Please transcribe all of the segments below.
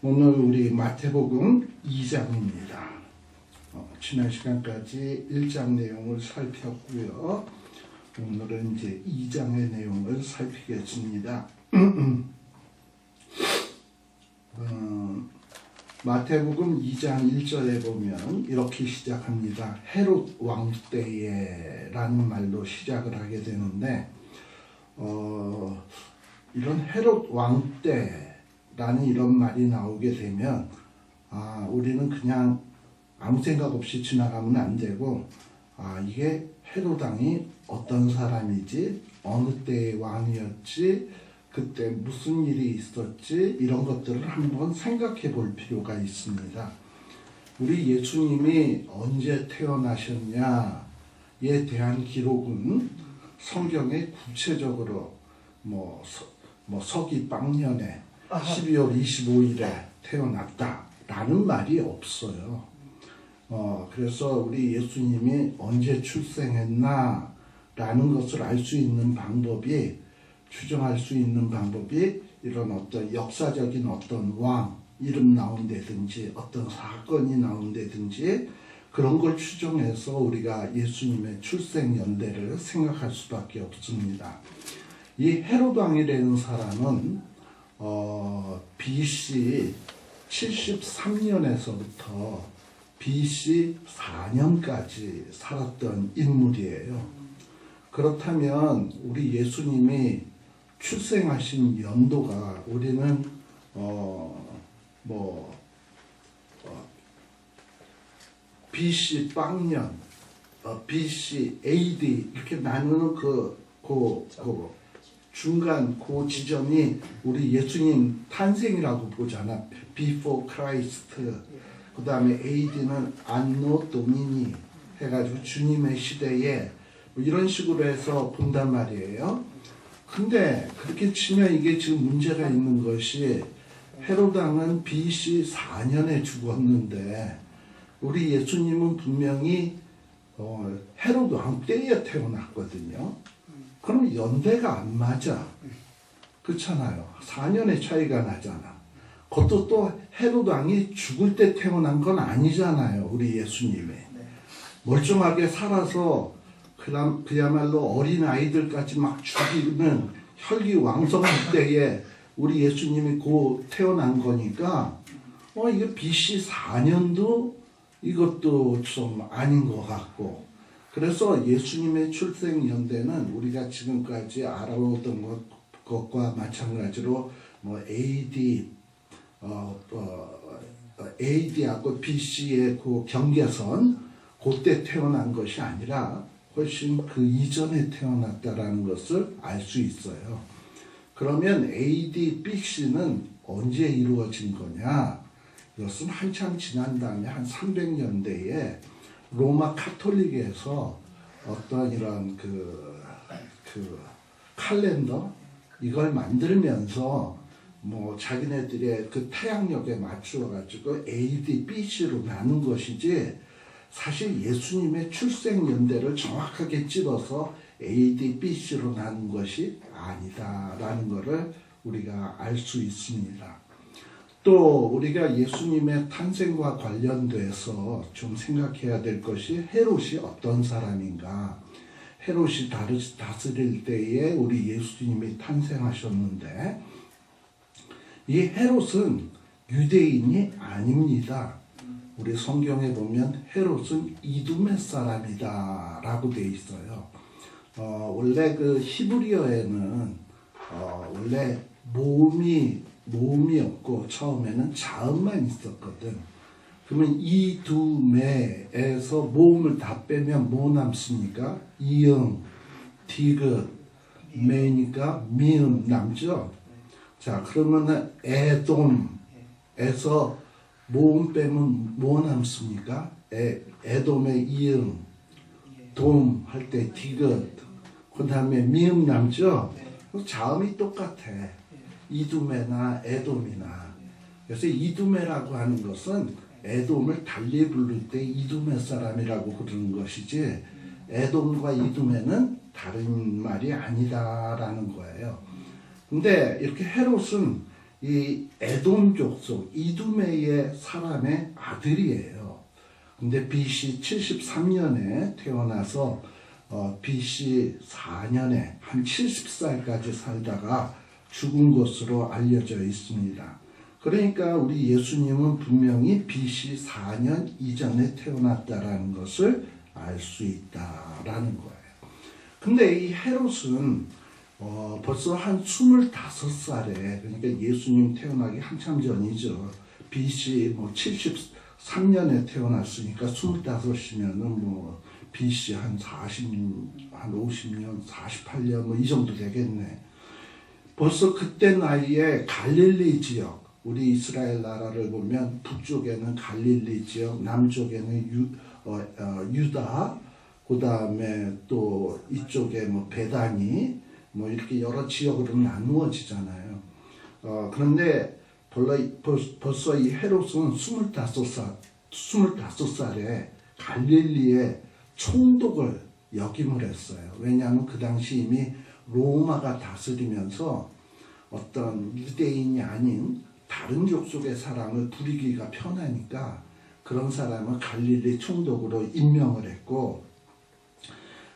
오늘 우리 마태복음 2장입니다. 지난 시간까지 1장 내용을 살폈고요. 오늘은 이제 2장의 내용을 살피겠습니다. 마태복음 2장 1절에 보면 이렇게 시작합니다. 헤롯 왕 때에 라는 말로 시작을 하게 되는데 이런 헤롯 왕 때라는 이런 말이 나오게 되면 우리는 그냥 아무 생각 없이 지나가면 안 되고 이게 헤롯 왕이 어떤 사람이지, 어느 때의 왕이었지, 그때 무슨 일이 있었지, 이런 것들을 한번 생각해 볼 필요가 있습니다. 우리 예수님이 언제 태어나셨냐에 대한 기록은 성경에 구체적으로 서기 빵년에 12월 25일에 태어났다라는 말이 없어요. 그래서 우리 예수님이 언제 출생했나 라는 것을 알 수 있는 방법이, 추정할 수 있는 방법이 이런 어떤 역사적인 어떤 왕 이름 나온다든지 어떤 사건이 나온다든지 그런 걸 추정해서 우리가 예수님의 출생 연대를 생각할 수밖에 없습니다. 이 헤롯 왕이라는 사람은 BC 73년에서부터 BC 4년까지 살았던 인물이에요. 그렇다면 우리 예수님이 출생하신 연도가 우리는 BC 빵년, BC AD 이렇게 나누는 그 중간 그 지점이 우리 예수님 탄생이라고 보잖아. Before Christ. 그 다음에 AD는 Anno Domini 해가지고 주님의 시대에 이런 식으로 해서 본단 말이에요. 근데 그렇게 치면 이게 지금 문제가 있는 것이 헤롯 왕은 BC 4년에 죽었는데 우리 예수님은 분명히 헤롯 왕 때에 태어났거든요. 그럼 연대가 안 맞아. 그렇잖아요. 4년의 차이가 나잖아. 그것도 또 헤롯 왕이 죽을 때 태어난 건 아니잖아요. 우리 예수님이. 멀쩡하게 살아서 그야말로 어린 아이들까지 막 죽이는 혈기왕성 때에 우리 예수님이 태어난 거니까 이게 BC 4년도 이것도 좀 아닌 것 같고, 그래서 예수님의 출생 연대는 우리가 지금까지 알아오던 것과 마찬가지로 AD하고 BC의 그 경계선 그때 태어난 것이 아니라 훨씬 그 이전에 태어났다라는 것을 알 수 있어요. 그러면 AD, BC는 언제 이루어진 거냐? 이것은 한참 지난 다음에 한 300년대에 로마 카톨릭에서 어떤 이런 그 칼렌더 이걸 만들면서 자기네들의 그 태양력에 맞추어 가지고 AD, BC로 나눈 것이지, 사실 예수님의 출생 연대를 정확하게 찝어서 AD, BC로 나눈 것이 아니다라는 것을 우리가 알 수 있습니다. 또 우리가 예수님의 탄생과 관련돼서 좀 생각해야 될 것이 헤롯이 어떤 사람인가. 헤롯이 다스릴 때에 우리 예수님이 탄생하셨는데 이 헤롯은 유대인이 아닙니다. 우리 성경에 보면 헤롯은 이두메 사람이다 라고 돼 있어요. 원래 그 히브리어에는 원래 모음이 없고 처음에는 자음만 있었거든. 그러면 이두메에서 모음을 다 빼면 뭐 남습니까? 이응, 디귿, 메니까 미음 남죠. 자, 그러면은 에돔에서 모음 빼면 뭐 남습니까? 에돔의 이응, 돔 할 때 디귿, 그 다음에 미음 남죠? 자음이 똑같아. 이두메나 에돔이나. 그래서 이두메라고 하는 것은 에돔을 달리 부를 때 이두메 사람이라고 부르는 것이지, 에돔과 이두메는 다른 말이 아니다라는 거예요. 근데 이렇게 헤롯은 이 에돔 족속 이두메의 사람의 아들이에요. 근데 BC 73년에 태어나서 BC 4년에 한 70살까지 살다가 죽은 것으로 알려져 있습니다. 그러니까 우리 예수님은 분명히 BC 4년 이전에 태어났다라는 것을 알 수 있다라는 거예요. 근데 이 헤롯은 벌써 한 25살에, 그러니까 예수님 태어나기 한참 전이죠. BC 73년에 태어났으니까 25이면은 BC 한 50년, 48년 이 정도 되겠네. 벌써 그때 나이에 갈릴리 지역, 우리 이스라엘 나라를 보면 북쪽에는 갈릴리 지역, 남쪽에는 유다, 그 다음에 또 이쪽에 베다니, 이렇게 여러 지역으로 나누어지잖아요. 그런데 벌써 이 헤롯은 25살에 갈릴리에 총독을 역임을 했어요. 왜냐하면 그 당시 이미 로마가 다스리면서 어떤 유대인이 아닌 다른 족속의 사람을 부리기가 편하니까 그런 사람을 갈릴리 총독으로 임명을 했고,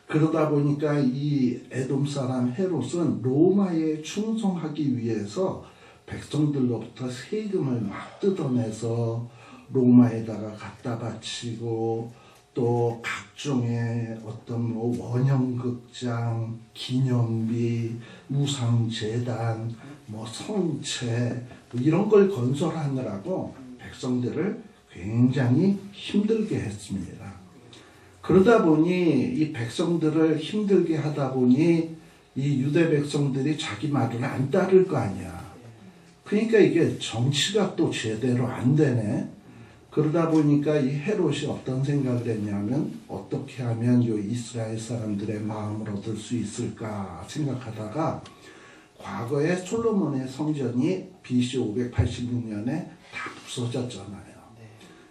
그러다 보니까 이 에돔 사람 헤롯은 로마에 충성하기 위해서 백성들로부터 세금을 막 뜯어내서 로마에다가 갖다 바치고, 또 각종의 어떤 원형극장, 기념비, 우상재단, 성체 이런 걸 건설하느라고 백성들을 굉장히 힘들게 했습니다. 그러다 보니 이 백성들을 힘들게 하다 보니 이 유대 백성들이 자기 말을 안 따를 거 아니야. 그러니까 이게 정치가 또 제대로 안 되네. 그러다 보니까 이 헤롯이 어떤 생각을 했냐면, 어떻게 하면 이 이스라엘 사람들의 마음을 얻을 수 있을까 생각하다가, 과거에 솔로몬의 성전이 BC 586년에 다 부서졌잖아요.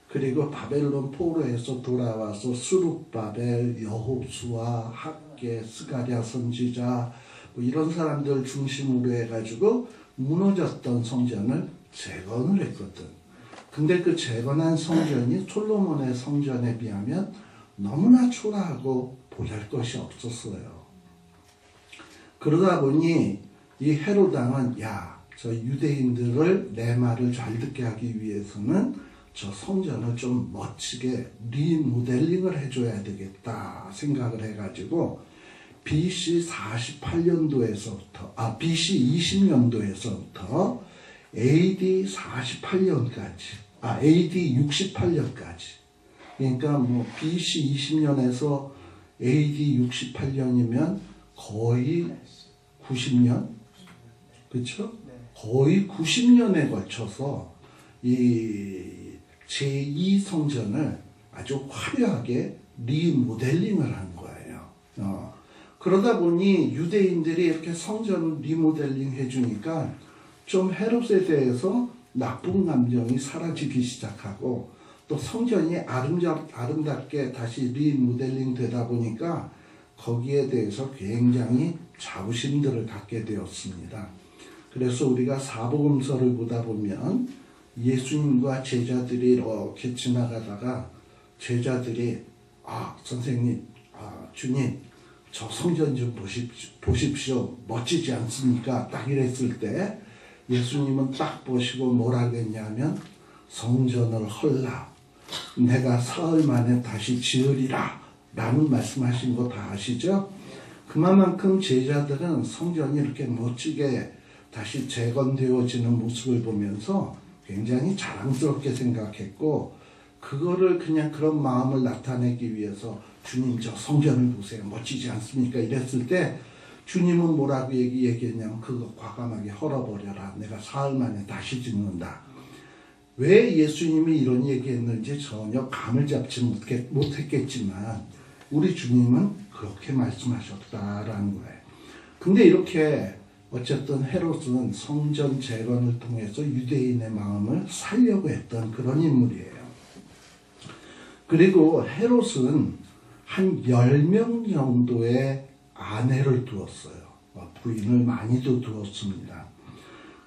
그리고 바벨론 포로에서 돌아와서 스룹바벨, 여호수아, 학개, 스가랴 선지자 이런 사람들 중심으로 해가지고 무너졌던 성전을 재건을 했거든. 근데 그 재건한 성전이 솔로몬의 성전에 비하면 너무나 초라하고 보잘 것이 없었어요. 그러다 보니 이 헤롯 왕은 저 유대인들을 내 말을 잘 듣게 하기 위해서는 저 성전을 좀 멋지게 리모델링을 해줘야 되겠다 생각을 해가지고 BC 48년도에서부터 BC 20년도에서부터 AD 48년까지 AD 68년까지, 그러니까 BC 20년에서 AD 68년이면 거의 90년, 그렇죠? 거의 90년에 걸쳐서 이 제2성전을 아주 화려하게 리모델링을 한 거예요. 그러다 보니 유대인들이 이렇게 성전 리모델링 해주니까 좀 헤롯에 대해서 나쁜 감정이 사라지기 시작하고, 또 성전이 아름답게 다시 리모델링 되다 보니까 거기에 대해서 굉장히 자부심들을 갖게 되었습니다. 그래서 우리가 사복음서를 보다 보면 예수님과 제자들이 이렇게 지나가다가 제자들이 선생님, 주님, 저 성전 좀 보십시오. 멋지지 않습니까? 딱 이랬을 때 예수님은 딱 보시고 뭐라고 했냐면, 성전을 헐라, 내가 사흘 만에 다시 지으리라 라는 말씀하신 거 다 아시죠? 그만큼 제자들은 성전이 이렇게 멋지게 다시 재건되어지는 모습을 보면서 굉장히 자랑스럽게 생각했고, 그거를 그냥 그런 마음을 나타내기 위해서 주님 저 성전을 보세요, 멋지지 않습니까? 이랬을 때 주님은 뭐라고 얘기했냐면, 그거 과감하게 헐어버려라, 내가 사흘 만에 다시 짓는다. 왜 예수님이 이런 얘기했는지 전혀 감을 잡지 못했겠지만 우리 주님은 그렇게 말씀하셨다라는 거예요. 근데 이렇게 어쨌든 헤롯은 성전 재건을 통해서 유대인의 마음을 살려고 했던 그런 인물이에요. 그리고 헤롯은 한 10명 정도의 아내를 두었어요. 부인을 많이도 두었습니다.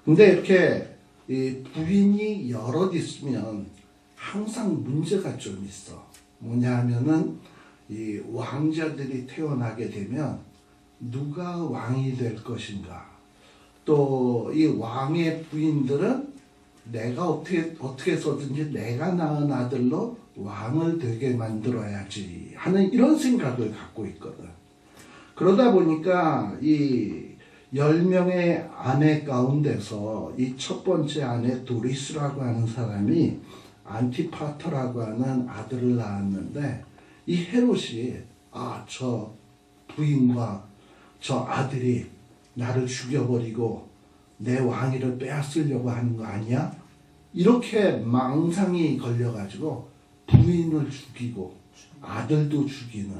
근데 이렇게 이 부인이 여럿 있으면 항상 문제가 좀 있어. 뭐냐 하면은 이 왕자들이 태어나게 되면 누가 왕이 될 것인가. 또 이 왕의 부인들은 내가 어떻게 해서든지 내가 낳은 아들로 왕을 되게 만들어야지 하는 이런 생각을 갖고 있거든. 그러다 보니까 이 10명의 아내 가운데서 이 첫 번째 아내 도리스라고 하는 사람이 안티파터라고 하는 아들을 낳았는데, 이 헤롯이 저 부인과 저 아들이 나를 죽여버리고 내 왕위를 빼앗으려고 하는 거 아니야? 이렇게 망상이 걸려가지고 부인을 죽이고 아들도 죽이는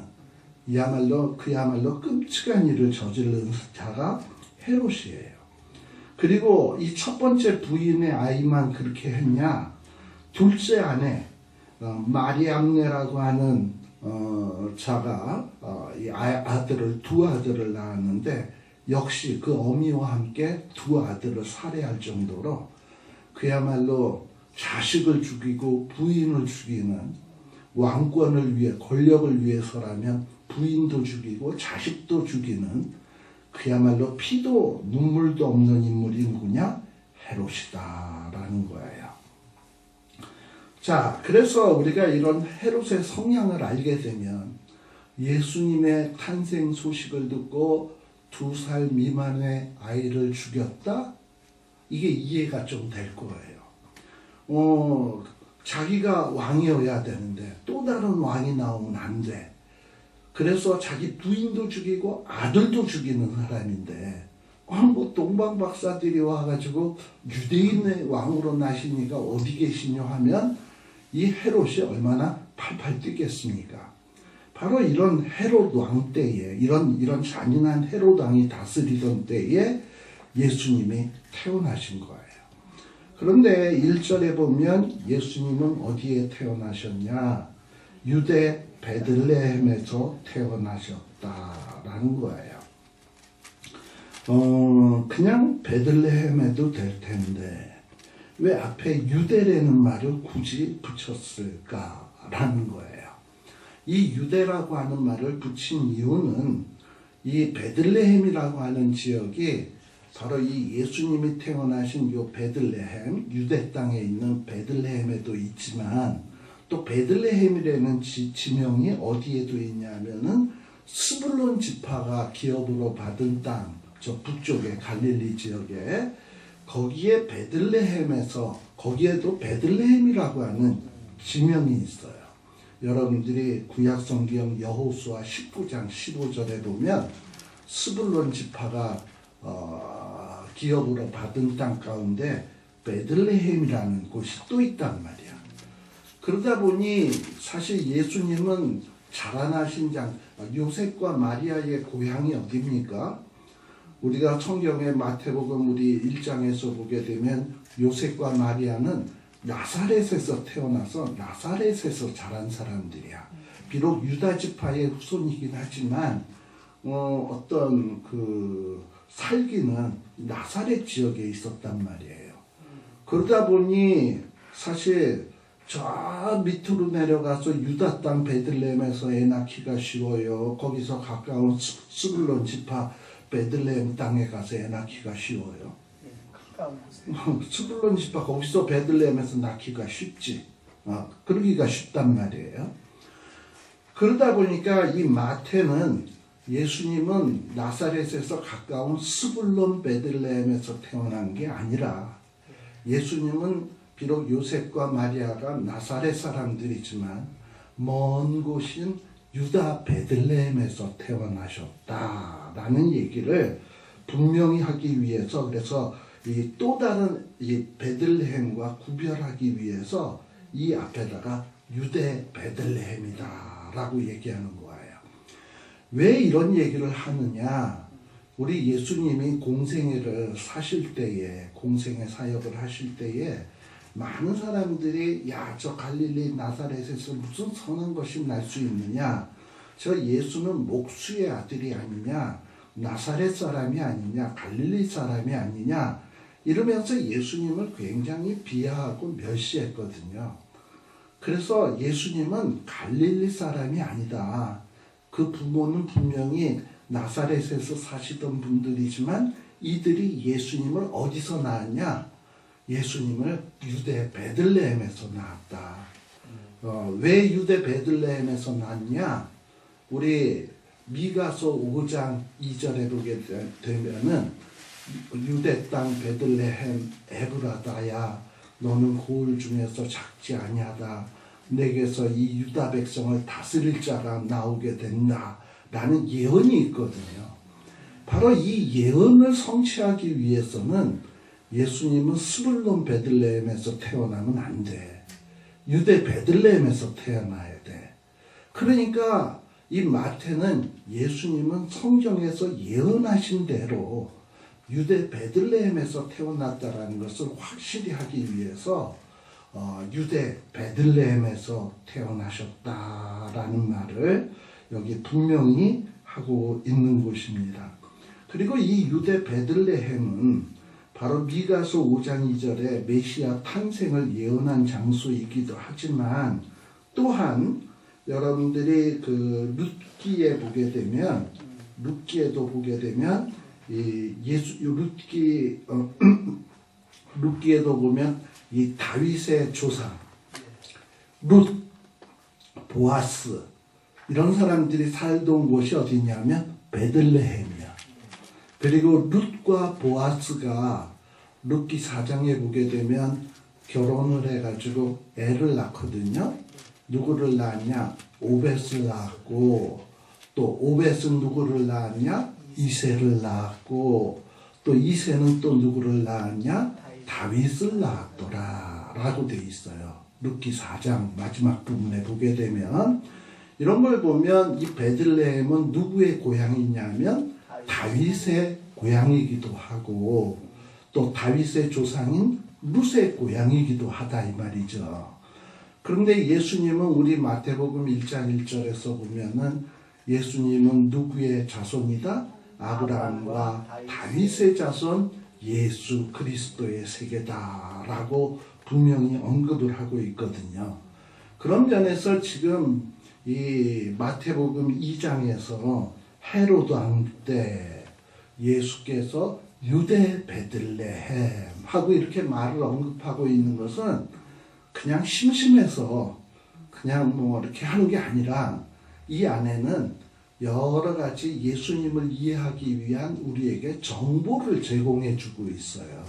그야말로 끔찍한 일을 저지른 자가 헤롯이에요. 그리고 이 첫 번째 부인의 아이만 그렇게 했냐? 둘째 아내 마리암네라고 하는 자가 두 아들을 낳았는데, 역시 그 어미와 함께 두 아들을 살해할 정도로 그야말로 자식을 죽이고 부인을 죽이는, 왕권을 위해 권력을 위해서라면 부인도 죽이고 자식도 죽이는 그야말로 피도 눈물도 없는 인물이 누구냐? 헤롯이다라는 거예요. 자, 그래서 우리가 이런 헤롯의 성향을 알게 되면 예수님의 탄생 소식을 듣고 2살 미만의 아이를 죽였다? 이게 이해가 좀 될 거예요. 자기가 왕이어야 되는데 또 다른 왕이 나오면 안 돼. 그래서 자기 부인도 죽이고 아들도 죽이는 사람인데, 뭐 동방 박사들이 와가지고 유대인의 왕으로 나시니까 어디 계시냐 하면 이 헤롯이 얼마나 팔팔 뛰겠습니까? 바로 이런 헤롯 왕 때에, 이런 잔인한 헤롯 왕이 다스리던 때에 예수님이 태어나신 거예요. 그런데 1절에 보면 예수님은 어디에 태어나셨냐? 유대 베들레헴에서 태어나셨다라는 거예요. 그냥 베들레헴에도 될 텐데 왜 앞에 유대라는 말을 굳이 붙였을까라는 거예요. 이 유대라고 하는 말을 붙인 이유는 이 베들레헴이라고 하는 지역이 바로 이 예수님이 태어나신 요 베들레헴, 유대 땅에 있는 베들레헴에도 있지만, 또 베들레헴이라는 지명이 어디에도 있냐면은 스불론 지파가 기업으로 받은 땅, 저 북쪽에 갈릴리 지역에, 거기에 베들레헴에서, 거기에도 베들레헴이라고 하는 지명이 있어요. 여러분들이 구약성경 여호수아 19장 15절에 보면 스불론 지파가 기업으로 받은 땅 가운데 베들레헴이라는 곳이 또 있단 말이야. 그러다 보니 사실 예수님은 자라나신 요셉과 마리아의 고향이 어디입니까? 우리가 성경의 마태복음 우리 1장에서 보게 되면 요셉과 마리아는 나사렛에서 태어나서 나사렛에서 자란 사람들이야. 비록 유다 지파의 후손이긴 하지만 어떤 그 살기는 나사렛 지역에 있었단 말이에요. 그러다 보니 사실 저 밑으로 내려가서 유다 땅 베들레헴에서 애 낳기가 쉬워요. 거기서 가까운 스불론 지파 베들레헴 땅에 가서 애 낳기가 쉬워요. 스불론 지파 거기서 베들레헴에서 낳기가 쉽지. 그러기가 쉽단 말이에요. 그러다 보니까 이 마태는 예수님은 나사렛에서 가까운 스불론 베들레헴에서 태어난 게 아니라, 예수님은 비록 요셉과 마리아가 나사렛 사람들이지만 먼 곳인 유다 베들레헴에서 태어나셨다라는 얘기를 분명히 하기 위해서, 그래서 이 또 다른 이 베들레헴과 구별하기 위해서 이 앞에다가 유대 베들레헴이다라고 얘기하는 거예요. 왜 이런 얘기를 하느냐? 우리 예수님이 공생애를 사실 때에, 공생애 사역을 하실 때에 많은 사람들이 저 갈릴리 나사렛에서 무슨 선한 것이 날 수 있느냐? 저 예수는 목수의 아들이 아니냐? 나사렛 사람이 아니냐? 갈릴리 사람이 아니냐? 이러면서 예수님을 굉장히 비하하고 멸시했거든요. 그래서 예수님은 갈릴리 사람이 아니다. 그 부모는 분명히 나사렛에서 사시던 분들이지만 이들이 예수님을 어디서 낳았냐? 예수님을 유대 베들레헴에서 낳았다. 왜 유대 베들레헴에서 낳았냐? 우리 미가서 5장 2절에 보게 되면은 유대 땅 베들레헴 에브라다야 너는 고을 중에서 작지 아니하다. 내게서 이 유다 백성을 다스릴 자가 나오게 된다. 라는 예언이 있거든요. 바로 이 예언을 성취하기 위해서는 예수님은 스불론 베들레헴에서 태어나면 안 돼. 유대 베들레헴에서 태어나야 돼. 그러니까 이 마태는 예수님은 성경에서 예언하신 대로 유대 베들레헴에서 태어났다라는 것을 확실히 하기 위해서 유대 베들레헴에서 태어나셨다라는 말을 여기 분명히 하고 있는 곳입니다. 그리고 이 유대 베들레헴은 바로 미가서 5장 2절에 메시아 탄생을 예언한 장소이기도 하지만 또한 여러분들이 그 룻기에 보게 되면 룻기에도 보게 되면 이 룻기에도 보면 이 다윗의 조상 룻, 보아스 이런 사람들이 살던 곳이 어디냐면 베들레헴이야. 그리고 룻과 보아스가 룻기 4장에 보게 되면 결혼을 해가지고 애를 낳거든요. 누구를 낳았냐? 오벳을 낳았고, 또 오벳은 누구를 낳았냐? 이새를 낳았고, 또 이새는 또 누구를 낳았냐? 다윗을 낳았더라 라고 되어 있어요. 룻기 4장 마지막 부분에 보게 되면 이런 걸 보면 이 베들레헴은 누구의 고향이냐면 다윗의 고향이기도 하고 또 다윗의 조상인 룻의 고향이기도 하다 이 말이죠. 그런데 예수님은 우리 마태복음 1장 1절에서 보면은 예수님은 누구의 자손이다? 아브라함과 다윗의 자손 예수 그리스도의 세계다라고 분명히 언급을 하고 있거든요. 그런 면에서 지금 이 마태복음 2장에서 헤로드 왕 때 예수께서 유대 베들레헴 하고 이렇게 말을 언급하고 있는 것은 그냥 심심해서 그냥 뭐 이렇게 하는 게 아니라 이 안에는 여러 가지 예수님을 이해하기 위한 우리에게 정보를 제공해 주고 있어요.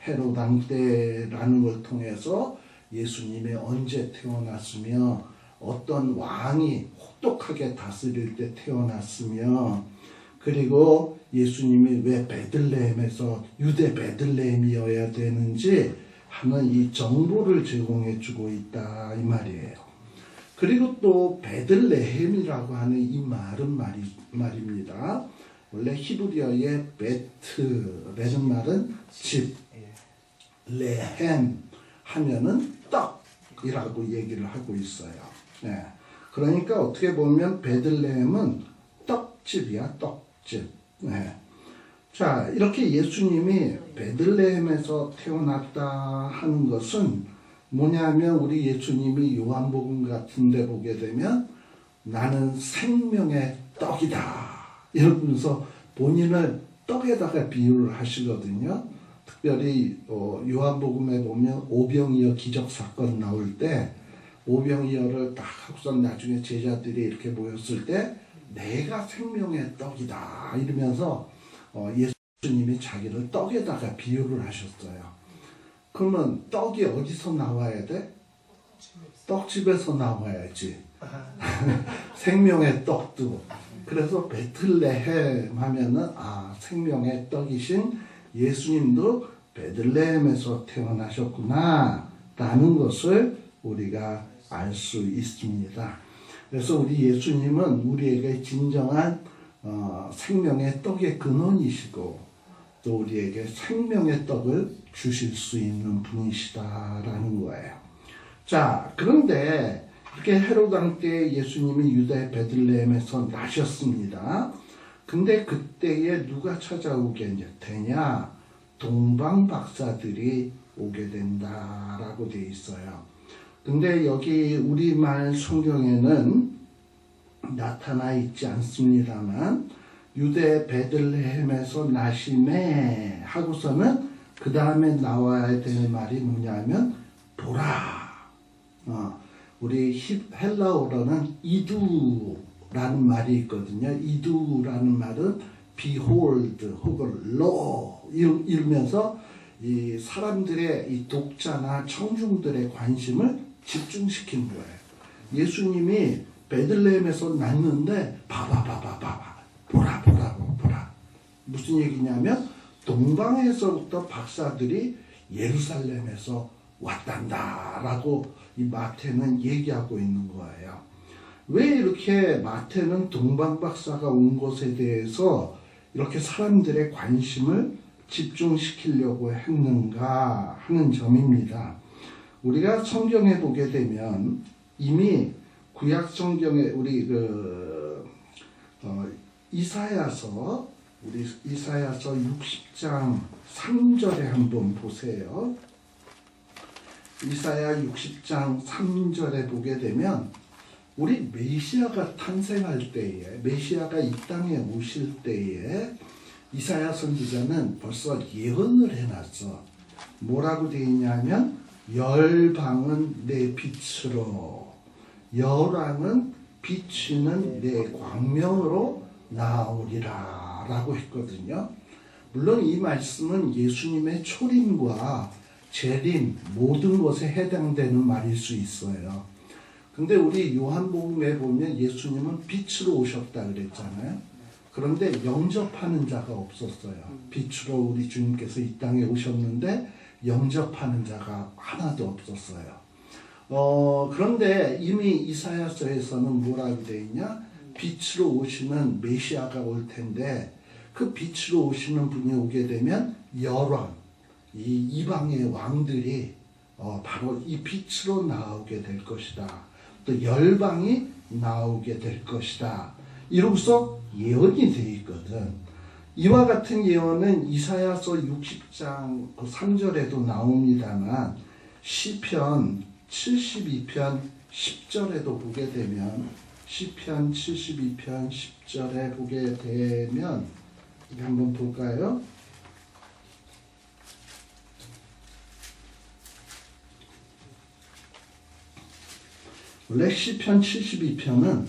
헤로드 왕 때라는 걸 통해서 예수님이 언제 태어났으며 어떤 왕이 혹독하게 다스릴 때 태어났으며 그리고 예수님이 왜 베들레헴에서 유대 베들레헴이어야 되는지 하는 이 정보를 제공해 주고 있다 이 말이에요. 그리고 또 베들레헴이라고 하는 이 말은 말입니다. 원래 히브리어의 베트라는 말은 집, 레헴 하면은 떡이라고 얘기를 하고 있어요. 네. 그러니까 어떻게 보면 베들레헴은 떡집이야, 떡집. 네. 자, 이렇게 예수님이 베들레헴에서 태어났다 하는 것은 뭐냐면 우리 예수님이 요한복음 같은 데 보게 되면 나는 생명의 떡이다 이러면서 본인을 떡에다가 비유를 하시거든요. 특별히 요한복음에 보면 오병이어 기적사건 나올 때 오병이어를 딱 하고서 나중에 제자들이 이렇게 모였을 때 내가 생명의 떡이다 이러면서 예수님이 자기를 떡에다가 비유를 하셨어요. 그러면 떡이 어디서 나와야 돼? 떡집에서 나와야지. 생명의 떡도. 그래서 베들레헴 하면은 생명의 떡이신 예수님도 베들레헴에서 태어나셨구나 라는 것을 우리가 알 수 있습니다. 그래서 우리 예수님은 우리에게 진정한 생명의 떡의 근원이시고 또 우리에게 생명의 떡을 주실 수 있는 분이시다라는 거예요. 자, 그런데 이렇게 헤로드 왕 때 예수님이 유대 베들레헴에서 나셨습니다. 근데 그때에 누가 찾아오게 되냐? 동방 박사들이 오게 된다라고 되어 있어요. 근데 여기 우리말 성경에는 나타나 있지 않습니다만 유대 베들레헴에서 나심에 하고서는 그 다음에 나와야 될 말이 뭐냐면 보라. 우리 헬라어로는 이두라는 말이 있거든요. 이두라는 말은 behold 혹은 lo 이러면서 이 사람들의 이 독자나 청중들의 관심을 집중시킨 거예요. 예수님이 베들레헴에서 났는데 봐봐 보라. 무슨 얘기냐면 동방에서부터 박사들이 예루살렘에서 왔단다라고 이 마태는 얘기하고 있는 거예요. 왜 이렇게 마태는 동방 박사가 온 것에 대해서 이렇게 사람들의 관심을 집중시키려고 했는가 하는 점입니다. 우리가 성경에 보게 되면 이미 구약 성경에 우리 이사야서 60장 3절에 한번 보세요. 이사야 60장 3절에 보게 되면 우리 메시아가 탄생할 때에 메시아가 이 땅에 오실 때에 이사야 선지자는 벌써 예언을 해놨어. 뭐라고 되어 있냐면 열방은 내 빛으로 열왕은 비치는 내 광명으로 나오리라 라고 했거든요. 물론 이 말씀은 예수님의 초림과 재림 모든 것에 해당되는 말일 수 있어요. 근데 우리 요한복음에 보면 예수님은 빛으로 오셨다 그랬잖아요. 그런데 영접하는 자가 없었어요. 빛으로 우리 주님께서 이 땅에 오셨는데 영접하는 자가 하나도 없었어요. 그런데 이미 이사야서에서는 뭐라고 되어 있냐? 빛으로 오시는 메시아가 올 텐데 그 빛으로 오시는 분이 오게 되면 열왕, 이 이방의 왕들이 바로 이 빛으로 나오게 될 것이다. 또 열방이 나오게 될 것이다. 이로써 예언이 되어 있거든. 이와 같은 예언은 이사야서 60장 3절에도 나옵니다만 시편 72편 10절에도 보게 되면 시편 72편 10절에 보게 되면 한번 볼까요? 원래 시편 72편은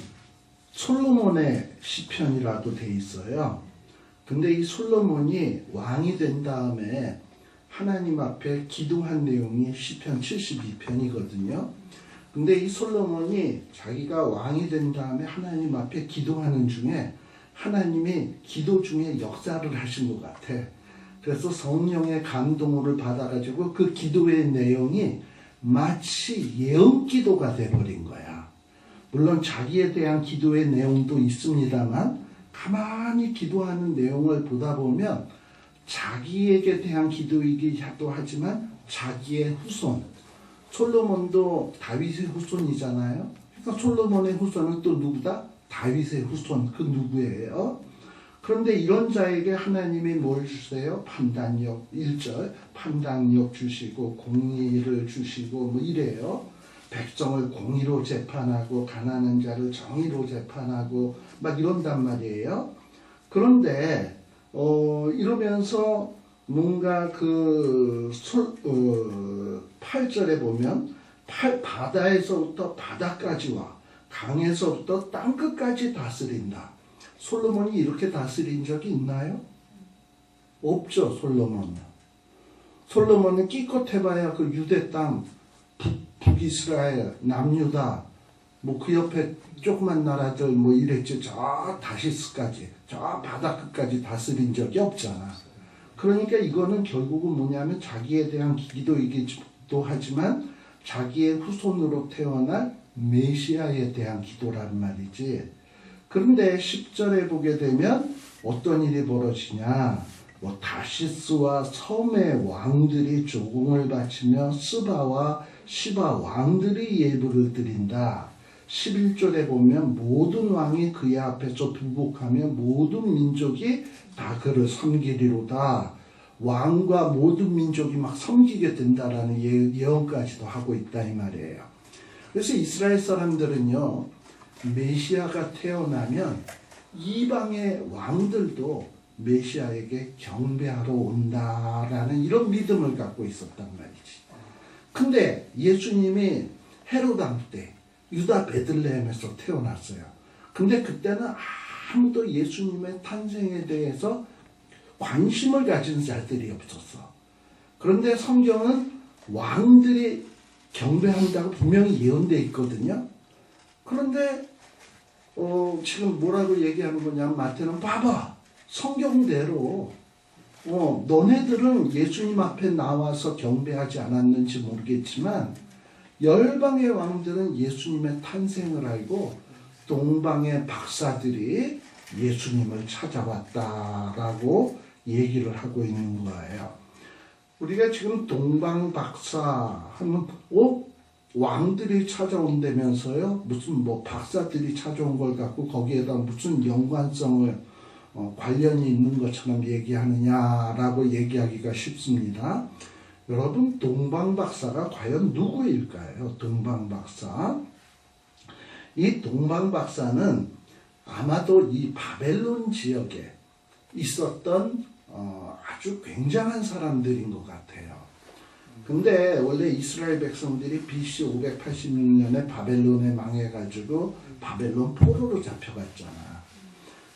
솔로몬의 시편이라고 돼 있어요. 근데 이 솔로몬이 왕이 된 다음에 하나님 앞에 기도한 내용이 시편 72편이거든요. 근데 이 솔로몬이 자기가 왕이 된 다음에 하나님 앞에 기도하는 중에 하나님이 기도 중에 역사를 하신 것 같아. 그래서 성령의 감동을 받아가지고 그 기도의 내용이 마치 예언 기도가 돼버린 거야. 물론 자기에 대한 기도의 내용도 있습니다만 가만히 기도하는 내용을 보다 보면 자기에게 대한 기도이기도 하지만 자기의 후손, 솔로몬도 다윗의 후손이잖아요. 그러니까 솔로몬의 후손은 또 누구다? 다윗의 후손, 그 누구예요? 그런데 이런 자에게 하나님이 뭘 주세요? 판단력, 1절 판단력 주시고 공의를 주시고 뭐 이래요. 백성을 공의로 재판하고 가난한 자를 정의로 재판하고 막 이런단 말이에요. 그런데 이러면서 뭔가 8절에 보면 바다에서부터 바다까지와 강에서부터 땅끝까지 다스린다. 솔로몬이 이렇게 다스린 적이 있나요? 없죠. 솔로몬은 기껏 해봐야 그 유대 땅, 북이스라엘, 남유다, 뭐 그 옆에 조그만 나라들 뭐 이랬지. 저 다시스까지, 저 바다 끝까지 다스린 적이 없잖아. 그러니까 이거는 결국은 뭐냐면 자기에 대한 기도이기도 하지만 자기의 후손으로 태어날 메시아에 대한 기도란 말이지. 그런데 10절에 보게 되면 어떤 일이 벌어지냐. 다시스와 섬의 왕들이 조공을 바치며 스바와 시바 왕들이 예불을 드린다. 11절에 보면 모든 왕이 그의 앞에서 불복하며 모든 민족이 다 그를 섬기리로다. 왕과 모든 민족이 막 섬기게 된다라는 예언까지도 하고 있다 이 말이에요. 그래서 이스라엘 사람들은요, 메시아가 태어나면 이방의 왕들도 메시아에게 경배하러 온다라는 이런 믿음을 갖고 있었단 말이지. 근데 예수님이 헤롯 왕 때 유다 베들레헴에서 태어났어요. 근데 그때는 아무도 예수님의 탄생에 대해서 관심을 가진 자들이 없었어. 그런데 성경은 왕들이 경배한다고 분명히 예언되어 있거든요. 그런데 지금 뭐라고 얘기하는 거냐면 마태는 봐봐. 성경대로 너네들은 예수님 앞에 나와서 경배하지 않았는지 모르겠지만 열방의 왕들은 예수님의 탄생을 알고 동방의 박사들이 예수님을 찾아왔다라고 얘기를 하고 있는 거예요. 우리가 지금 동방 박사 하면 왕들이 찾아온다면서요? 무슨 뭐 박사들이 찾아온 걸 갖고 거기에다 무슨 연관성을 관련이 있는 것처럼 얘기하느냐라고 얘기하기가 쉽습니다. 여러분, 동방 박사가 과연 누구일까요? 동방 박사. 이 동방 박사는 아마도 이 바벨론 지역에 있었던 아주 굉장한 사람들인 것 같아요. 근데 원래 이스라엘 백성들이 BC 586년에 바벨론에 망해가지고 바벨론 포로로 잡혀갔잖아.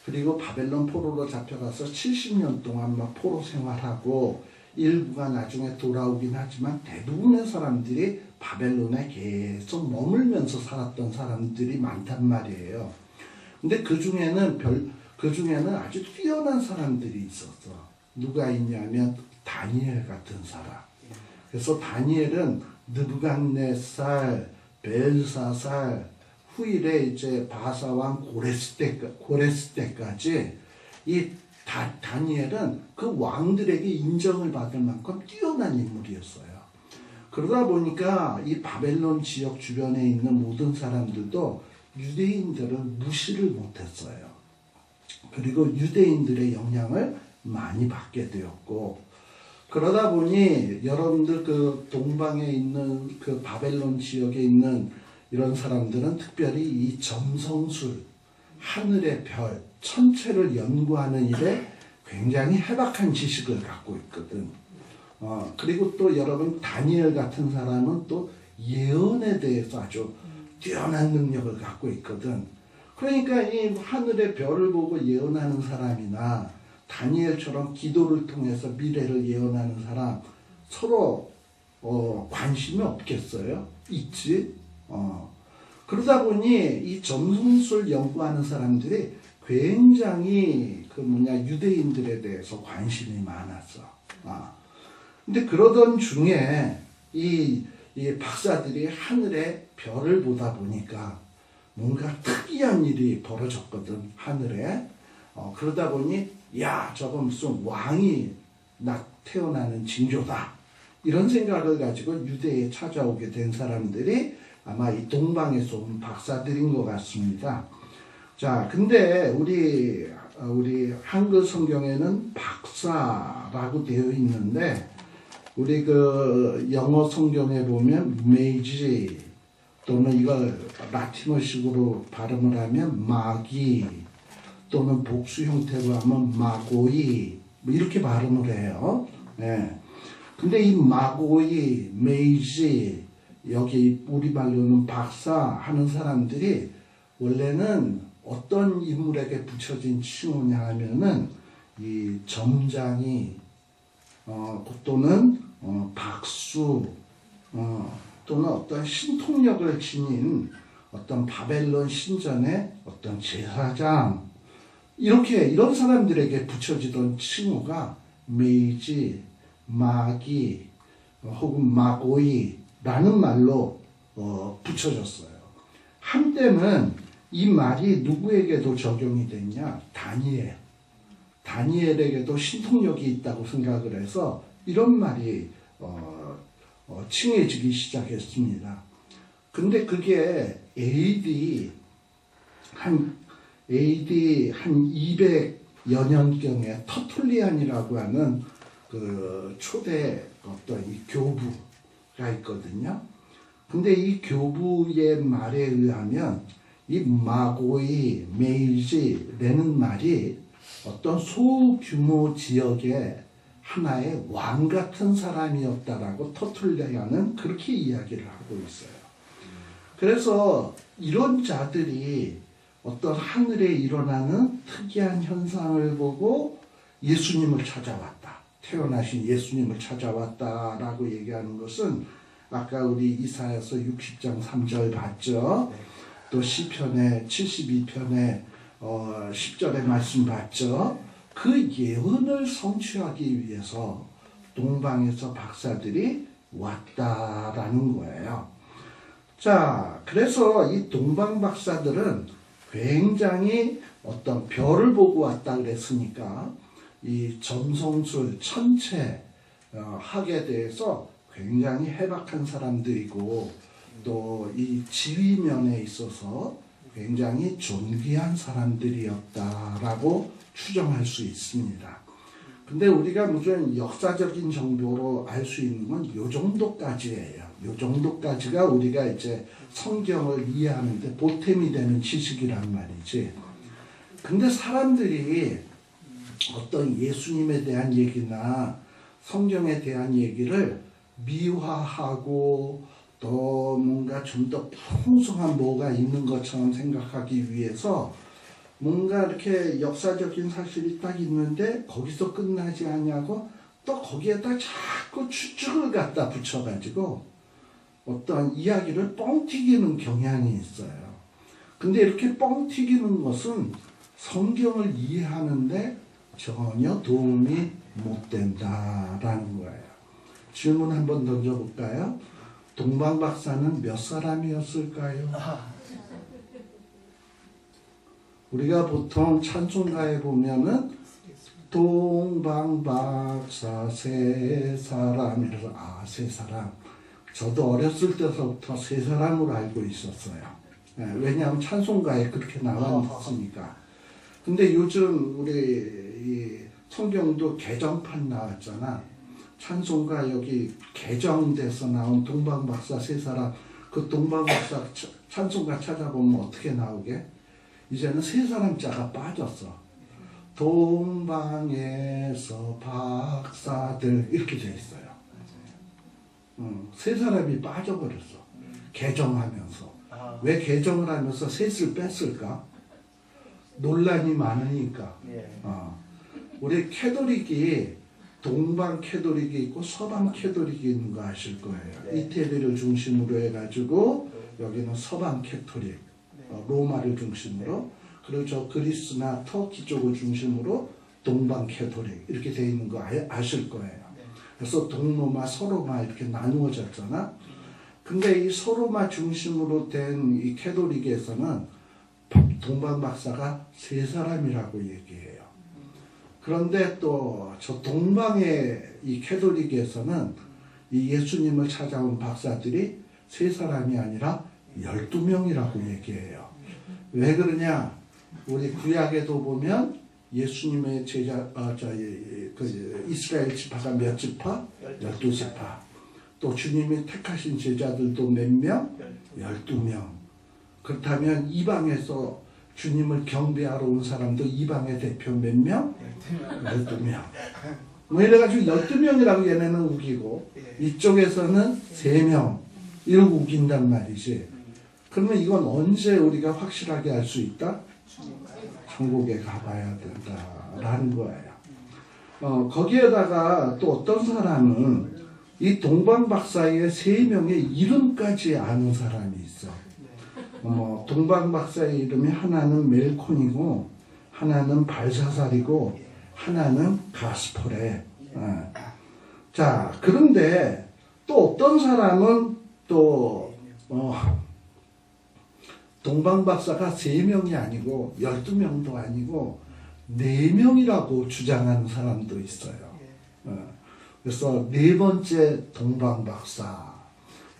그리고 바벨론 포로로 잡혀가서 70년 동안 막 포로 생활하고 일부가 나중에 돌아오긴 하지만 대부분의 사람들이 바벨론에 계속 머물면서 살았던 사람들이 많단 말이에요. 근데 그 중에는 아주 뛰어난 사람들이 있었어. 누가 있냐면 다니엘 같은 사람. 그래서 다니엘은 느부갓네살, 벨사살, 후일에 이제 바사왕 고레스 때까지 이 다니엘은 그 왕들에게 인정을 받을 만큼 뛰어난 인물이었어요. 그러다 보니까 이 바벨론 지역 주변에 있는 모든 사람들도 유대인들을 무시를 못했어요. 그리고 유대인들의 영향을 많이 받게 되었고, 그러다 보니 여러분들 그 동방에 있는 그 바벨론 지역에 있는 이런 사람들은 특별히 이 점성술, 하늘의 별, 천체를 연구하는 일에 굉장히 해박한 지식을 갖고 있거든. 그리고 또 여러분 다니엘 같은 사람은 또 예언에 대해서 아주 뛰어난 능력을 갖고 있거든. 그러니까 이 하늘의 별을 보고 예언하는 사람이나 다니엘처럼 기도를 통해서 미래를 예언하는 사람 서로 관심이 없겠어요? 있지. 그러다 보니 이 점성술 연구하는 사람들이 굉장히 유대인들에 대해서 관심이 많았어. 근데 그러던 중에 이 박사들이 하늘의 별을 보다 보니까 뭔가 특이한 일이 벌어졌거든, 하늘에. 그러다 보니 저거 무슨 왕이 태어나는 징조다, 이런 생각을 가지고 유대에 찾아오게 된 사람들이 아마 이 동방에서 온 박사들인 것 같습니다. 자, 근데 우리 한글 성경에는 박사라고 되어 있는데 우리 그 영어 성경에 보면 메이지 또는 이걸 라틴어식으로 발음을 하면 마기 또는 복수 형태로 하면 마고이 뭐 이렇게 발음을 해요. 네. 근데 이 마고이, 메이지, 여기 우리말로는 박사 하는 사람들이 원래는 어떤 인물에게 붙여진 칭호냐 하면은 이 점장이 또는 박수 또는 어떤 신통력을 지닌 어떤 바벨론 신전의 어떤 제사장, 이런 사람들에게 붙여지던 칭호가 메이지, 마기 혹은 마고이라는 말로 붙여졌어요. 한때는 이 말이 누구에게도 적용이 됐냐? 다니엘에게도 신통력이 있다고 생각을 해서 이런 말이 칭해지기 시작했습니다. 근데 그게 AD 한 200여 년경에 터툴리안이라고 하는 그 초대 어떤 이 교부가 있거든요. 근데 이 교부의 말에 의하면 이 마고이 메이지라는 말이 어떤 소규모 지역의 하나의 왕 같은 사람이었다라고 터툴레아는 그렇게 이야기를 하고 있어요. 그래서 이런 자들이 어떤 하늘에 일어나는 특이한 현상을 보고 예수님을 찾아왔다. 태어나신 예수님을 찾아왔다라고 얘기하는 것은 아까 우리 이사야서 60장 3절 봤죠. 또 시편의 72편의 10절의 말씀 봤죠. 그 예언을 성취하기 위해서 동방에서 박사들이 왔다라는 거예요. 자, 그래서 이 동방 박사들은 굉장히 어떤 별을 보고 왔다 그랬으니까 이 점성술, 천체 학에 대해서 굉장히 해박한 사람들이고 또 이 지위면에 있어서 굉장히 존귀한 사람들이었다라고 추정할 수 있습니다. 근데 우리가 무슨 역사적인 정보로 알 수 있는 건 요 정도까지예요. 요 정도까지가 우리가 이제 성경을 이해하는데 보탬이 되는 지식이란 말이지. 근데 사람들이 어떤 예수님에 대한 얘기나 성경에 대한 얘기를 미화하고 또 뭔가 좀 더 풍성한 뭐가 있는 것처럼 생각하기 위해서 뭔가 이렇게 역사적인 사실이 딱 있는데 거기서 끝나지 않냐고 또 거기에다 자꾸 추측을 갖다 붙여가지고 어떤 이야기를 뻥튀기는 경향이 있어요. 근데 이렇게 뻥튀기는 것은 성경을 이해하는데 전혀 도움이 못 된다라는 거예요. 질문 한번 던져볼까요? 동방 박사는 몇 사람이었을까요? 우리가 보통 찬송가에 보면은 동방 박사 세 사람 이래서 세 사람. 저도 어렸을 때서부터 세 사람으로 알고 있었어요. 왜냐하면 찬송가에 그렇게 나왔으니까. 근데 요즘 우리 이 성경도 개정판 나왔잖아. 찬송가 여기 개정돼서 나온 동방박사 세 사람, 그 동방박사 찬송가 찾아보면 어떻게 나오게? 이제는 세 사람자가 빠졌어. 동방에서 박사들 이렇게 돼 있어요. 세 사람이 빠져버렸어. 개정하면서. 왜 개정을 하면서 셋을 뺐을까? 논란이 많으니까. 우리 캐톨릭이 동방 캐톨릭이 있고 서방 캐톨릭이 있는 거 아실 거예요. 이태리를 중심으로 해가지고 여기는 서방 캐톨릭, 로마를 중심으로, 그리고 저 그리스나 터키 쪽을 중심으로 동방 캐톨릭 이렇게 돼 있는 거 아실 거예요. 그래서 동로마, 서로마 이렇게 나누어졌잖아. 근데 이 서로마 중심으로 된 이 캐톨릭에서는 동방 박사가 세 사람이라고 얘기해요. 그런데 또 저 동방의 이 캐톨릭에서는 이 예수님을 찾아온 박사들이 세 사람이 아니라 12명이라고 얘기해요. 왜 그러냐? 우리 구약에도 보면 예수님의 제자, 이스라엘 지파가 몇 지파? 12지파. 또 주님이 택하신 제자들도 몇 명? 12명. 그렇다면 이방에서 주님을 경배하러 온 사람도 이방의 대표 몇 명? 12명. 뭐 이래가지고 12명이라고 얘네는 우기고 이쪽에서는 3명 이러고 우긴단 말이지. 그러면 이건 언제 우리가 확실하게 알 수 있다? 천국에 가봐야 된다라는 거예요. 거기에다가 또 어떤 사람은 이 동방박사의 3명의 이름까지 아는 사람이 있어. 동방박사의 이름이 하나는 멜콘이고 하나는 발사살이고 하나는 가스포레. 자, 그런데 또 어떤 사람은 또 동방박사가 3명이 아니고 12명도 아니고 4명이라고 주장하는 사람도 있어요. 그래서 4번째 동방박사.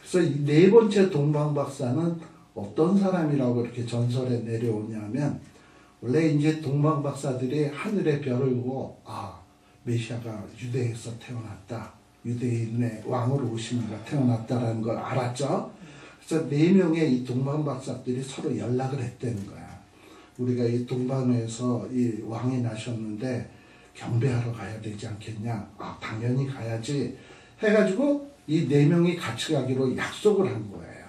그래서 이 4번째 동방박사는 어떤 사람이라고 이렇게 전설에 내려오냐면 원래 이제 동방박사들이 하늘의 별을 보고 메시아가 유대에서 태어났다. 유대인의 왕으로 오신 이가 태어났다라는 걸 알았죠. 그래서 4명의 이 동방박사들이 서로 연락을 했다는 거야. 우리가 이 동방에서 이 왕이 나셨는데 경배하러 가야 되지 않겠냐? 아, 당연히 가야지. 해가지고 이 4명이 같이 가기로 약속을 한 거예요.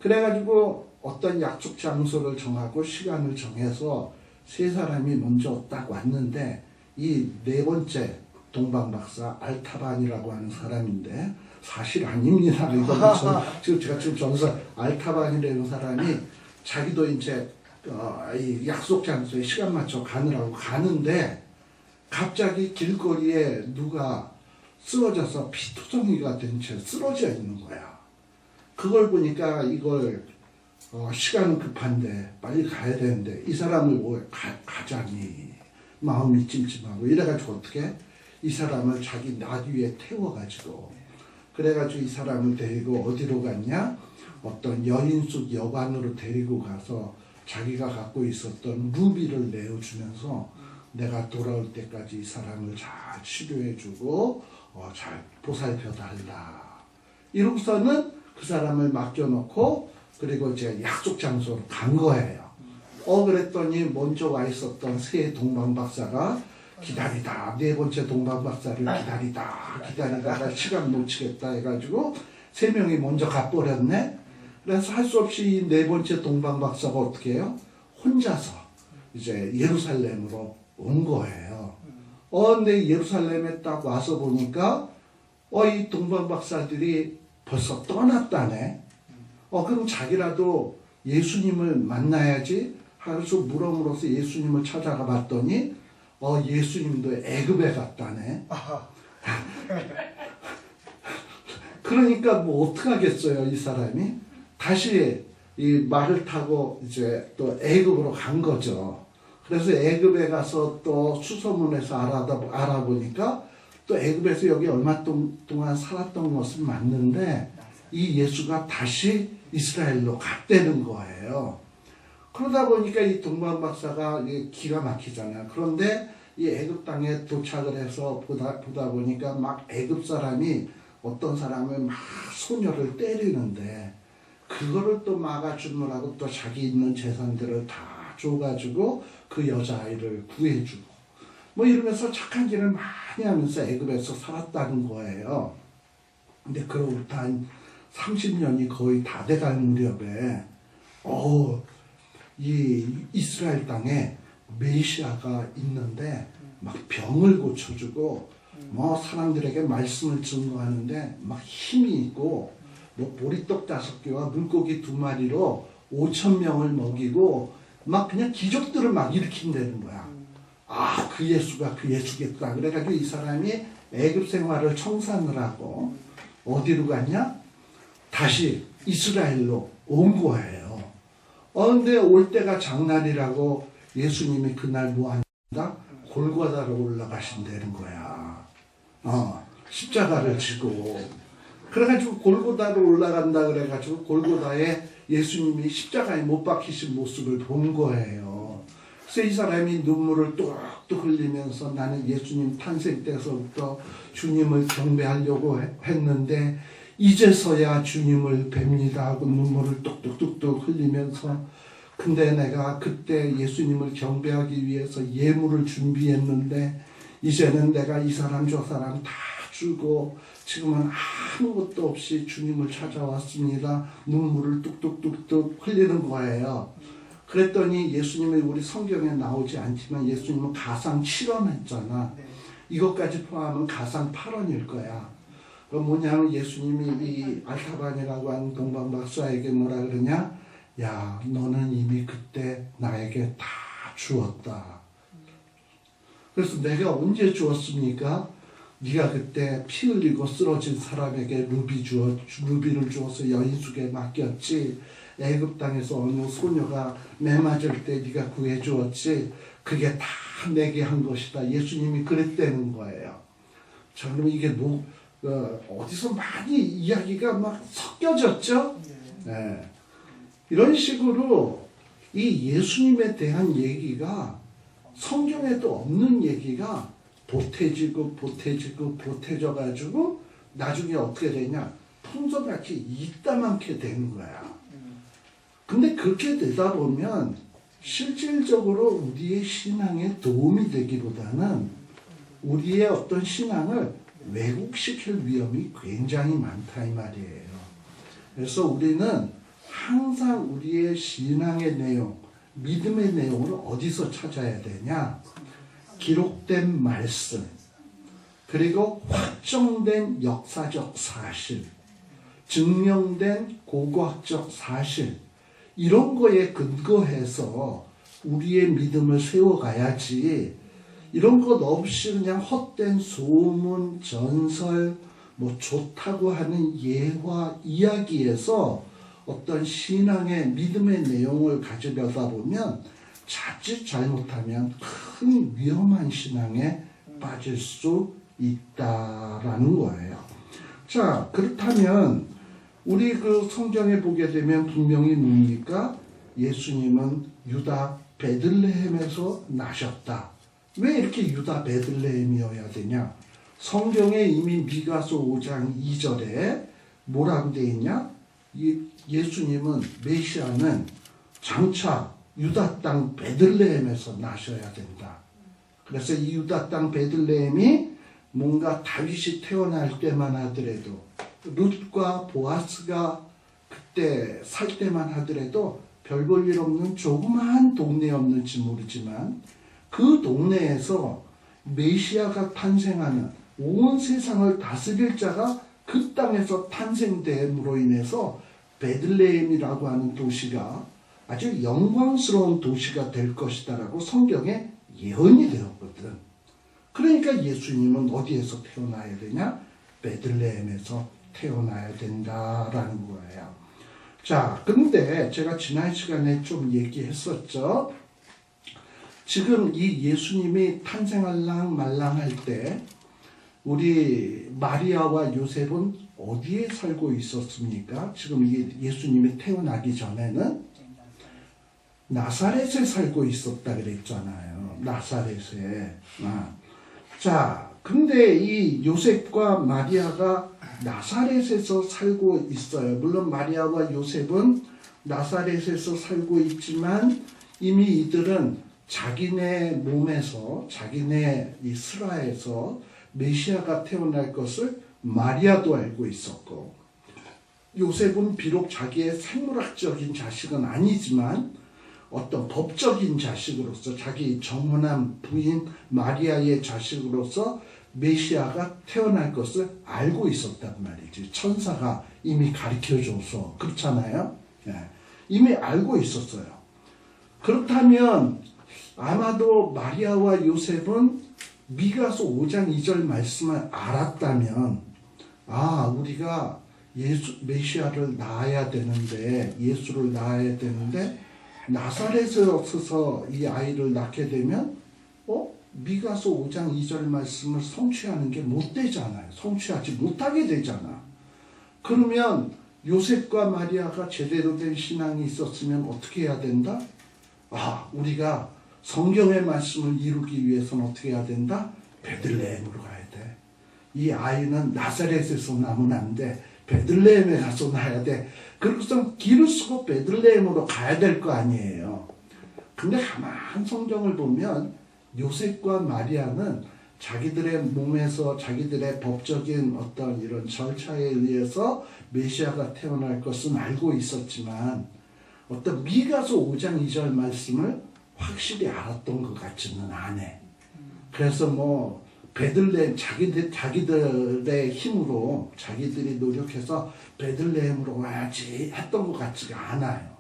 그래가지고 어떤 약속 장소를 정하고 시간을 정해서 3사람이 먼저 딱 왔는데 이 4번째 동방박사 알타반이라고 하는 사람인데 사실 아닙니다. 이거 지금 제가 지금 전서 알타반이라는 사람이 자기도 이제 이 약속 장소에 시간 맞춰 가느라고 가는데 갑자기 길거리에 누가 쓰러져서 피투성이가 된 채 쓰러져 있는 거야. 그걸 보니까 이걸 시간은 급한데 빨리 가야 되는데 이 사람을 왜 가자니 마음이 찜찜하고 이래가지고 어떻게 이 사람을 자기 나귀 위에 태워가지고 그래가지고 이 사람을 데리고 어디로 갔냐? 어떤 여인숙 여관으로 데리고 가서 자기가 갖고 있었던 루비를 내어주면서 내가 돌아올 때까지 이 사람을 잘 치료해주고 잘 보살펴달라. 이러고서는 그 사람을 맡겨놓고 그리고 이제 약속 장소로 간 거예요. 그랬더니 먼저 와 있었던 새 동방박사가 기다리다 4번째 동방박사를 기다리다가 시간 놓치겠다 해가지고 3명이 먼저 가버렸네. 그래서 할 수 없이 이 4번째 동방박사가 어떻게 해요? 혼자서 이제 예루살렘으로 온 거예요. 근데 예루살렘에 딱 와서 보니까 이 동방박사들이 벌써 떠났다네. 그럼 자기라도 예수님을 만나야지 하면서 물어물어서 예수님을 찾아가 봤더니 예수님도 애굽에 갔다네. 그러니까 뭐 어떡하겠어요, 이 사람이? 다시 이 말을 타고 이제 또 애굽으로 간 거죠. 그래서 애굽에 가서 또 수소문에서 알아보니까 또 애굽에서 여기 얼마 동안 살았던 것은 맞는데 이 예수가 다시 이스라엘로 갔다는 거예요. 그러다 보니까 이 동방박사가 기가 막히잖아요. 그런데 이 애굽 땅에 도착을 해서 보다 보니까 막 애굽 사람이 어떤 사람을 막 소녀를 때리는데 그거를 또 막아주느라고 또 자기 있는 재산들을 다 줘가지고 그 여자아이를 구해주고 뭐 이러면서 착한 일을 많이 하면서 애굽에서 살았다는 거예요. 근데 그로부터 한 30년이 거의 다 돼갈 무렵에 이 이스라엘 땅에 메시아가 있는데 막 병을 고쳐주고 뭐 사람들에게 말씀을 증거하는데 막 힘이 있고 뭐 보리떡 5개와 물고기 2마리로 5,000명을 먹이고 막 그냥 기적들을 막 일으킨다는 거야. 그 예수가 그 예수겠다. 그래가지고 이 사람이 애굽 생활을 청산을 하고 어디로 갔냐? 다시 이스라엘로 온 거예요. 근데 올 때가 장날이라고 예수님이 그날 뭐 한다? 골고다로 올라가신다는 거야. 십자가를 지고. 그래가지고 골고다로 올라간다 그래가지고 골고다에 예수님이 십자가에 못 박히신 모습을 본 거예요. 그래서 이 사람이 눈물을 뚝뚝 흘리면서 나는 예수님 탄생 때서부터 주님을 경배하려고 했는데 이제서야 주님을 뵙니다 하고 눈물을 뚝뚝뚝뚝 흘리면서 근데 내가 그때 예수님을 경배하기 위해서 예물을 준비했는데 이제는 내가 이 사람 저 사람 다 주고 지금은 아무것도 없이 주님을 찾아왔습니다. 눈물을 뚝뚝뚝뚝 흘리는 거예요. 그랬더니 예수님이 우리 성경에 나오지 않지만 예수님은 가상 7원 했잖아. 이것까지 포함하면 가상 8원일 거야. 뭐냐면 예수님이 이 알타반이라고 하는 동방박사에게 뭐라 그러냐? 야, 너는 이미 그때 나에게 다 주었다. 그래서 내가 언제 주었습니까? 네가 그때 피 흘리고 쓰러진 사람에게 루비를 주어서 여인숙에 맡겼지. 애굽 땅에서 어느 소녀가 매 맞을 때 네가 구해주었지. 그게 다 내게 한 것이다. 예수님이 그랬다는 거예요. 저는 이게 어디서 많이 이야기가 막 섞여졌죠? 네. 이런 식으로 이 예수님에 대한 얘기가 성경에도 없는 얘기가 보태져가지고 나중에 어떻게 되냐? 풍선같이 이따만게 되는 거야. 근데 그렇게 되다 보면 실질적으로 우리의 신앙에 도움이 되기보다는 우리의 어떤 신앙을 왜곡시킬 위험이 굉장히 많다 이 말이에요. 그래서 우리는 항상 우리의 신앙의 내용, 믿음의 내용을 어디서 찾아야 되냐? 기록된 말씀, 그리고 확정된 역사적 사실, 증명된 고고학적 사실, 이런 거에 근거해서 우리의 믿음을 세워가야지, 이런 것 없이 그냥 헛된 소문, 전설, 뭐 좋다고 하는 예화, 이야기에서 어떤 신앙의 믿음의 내용을 가지려다 보면 자칫 잘못하면 큰 위험한 신앙에 빠질 수 있다라는 거예요. 자, 그렇다면 우리 그 성경에 보게 되면 분명히 뭡니까? 예수님은 유다 베들레헴에서 나셨다. 왜 이렇게 유다 베들레헴이어야 되냐? 성경에 이미 미가서 5장 2절에 뭐라고 되어 있냐? 예수님은 메시아는 장차 유다 땅 베들레헴에서 나셔야 된다. 그래서 이 유다 땅 베들레헴이 뭔가 다윗이 태어날 때만 하더라도, 룻과 보아스가 그때 살 때만 하더라도 별 볼 일 없는 조그마한 동네였는지 모르지만 그 동네에서 메시아가 탄생하는, 온 세상을 다스릴 자가 그 땅에서 탄생됨으로 인해서 베들레헴이라고 하는 도시가 아주 영광스러운 도시가 될 것이다라고 성경에 예언이 되었거든. 그러니까 예수님은 어디에서 태어나야 되냐? 베들레헴에서 태어나야 된다라는 거예요. 자, 근데 제가 지난 시간에 좀 얘기했었죠. 지금 이 예수님이 탄생할랑 말랑할 때 우리 마리아와 요셉은 어디에 살고 있었습니까? 지금 예수님이 태어나기 전에는 나사렛에 살고 있었다 그랬잖아요. 나사렛에. 자, 근데 이 요셉과 마리아가 나사렛에서 살고 있어요. 물론 마리아와 요셉은 나사렛에서 살고 있지만 이미 이들은 자기네 몸에서, 자기네 이 슬라에서 메시아가 태어날 것을 마리아도 알고 있었고, 요셉은 비록 자기의 생물학적인 자식은 아니지만 어떤 법적인 자식으로서, 자기 정혼한 부인 마리아의 자식으로서 메시아가 태어날 것을 알고 있었단 말이지. 천사가 이미 가르쳐줘서. 그렇잖아요. 네. 이미 알고 있었어요. 그렇다면 아마도 마리아와 요셉은 미가서 5장 2절 말씀을 알았다면, 우리가 메시아를 낳아야 되는데, 예수를 낳아야 되는데 나사렛에서 이 아이를 낳게 되면 미가서 5장 2절 말씀을 성취하는 게 못 되잖아요. 성취하지 못하게 되잖아. 그러면 요셉과 마리아가 제대로 된 신앙이 있었으면 어떻게 해야 된다? 우리가 성경의 말씀을 이루기 위해서는 어떻게 해야 된다? 베들레헴으로 가야 돼. 이 아이는 나사렛에서 나면 안 돼. 베들레헴에 가서 나야 돼. 그래서 길을 쓰고 베들레헴으로 가야 될 거 아니에요. 근데 가만 성경을 보면 요셉과 마리아는 자기들의 몸에서 자기들의 법적인 어떤 이런 절차에 의해서 메시아가 태어날 것은 알고 있었지만 어떤 미가서 5장 2절 말씀을 확실히 알았던 것 같지는 않아. 그래서 베들레헴, 자기들의 힘으로 자기들이 노력해서 베들레헴으로 와야지 했던 것 같지가 않아요.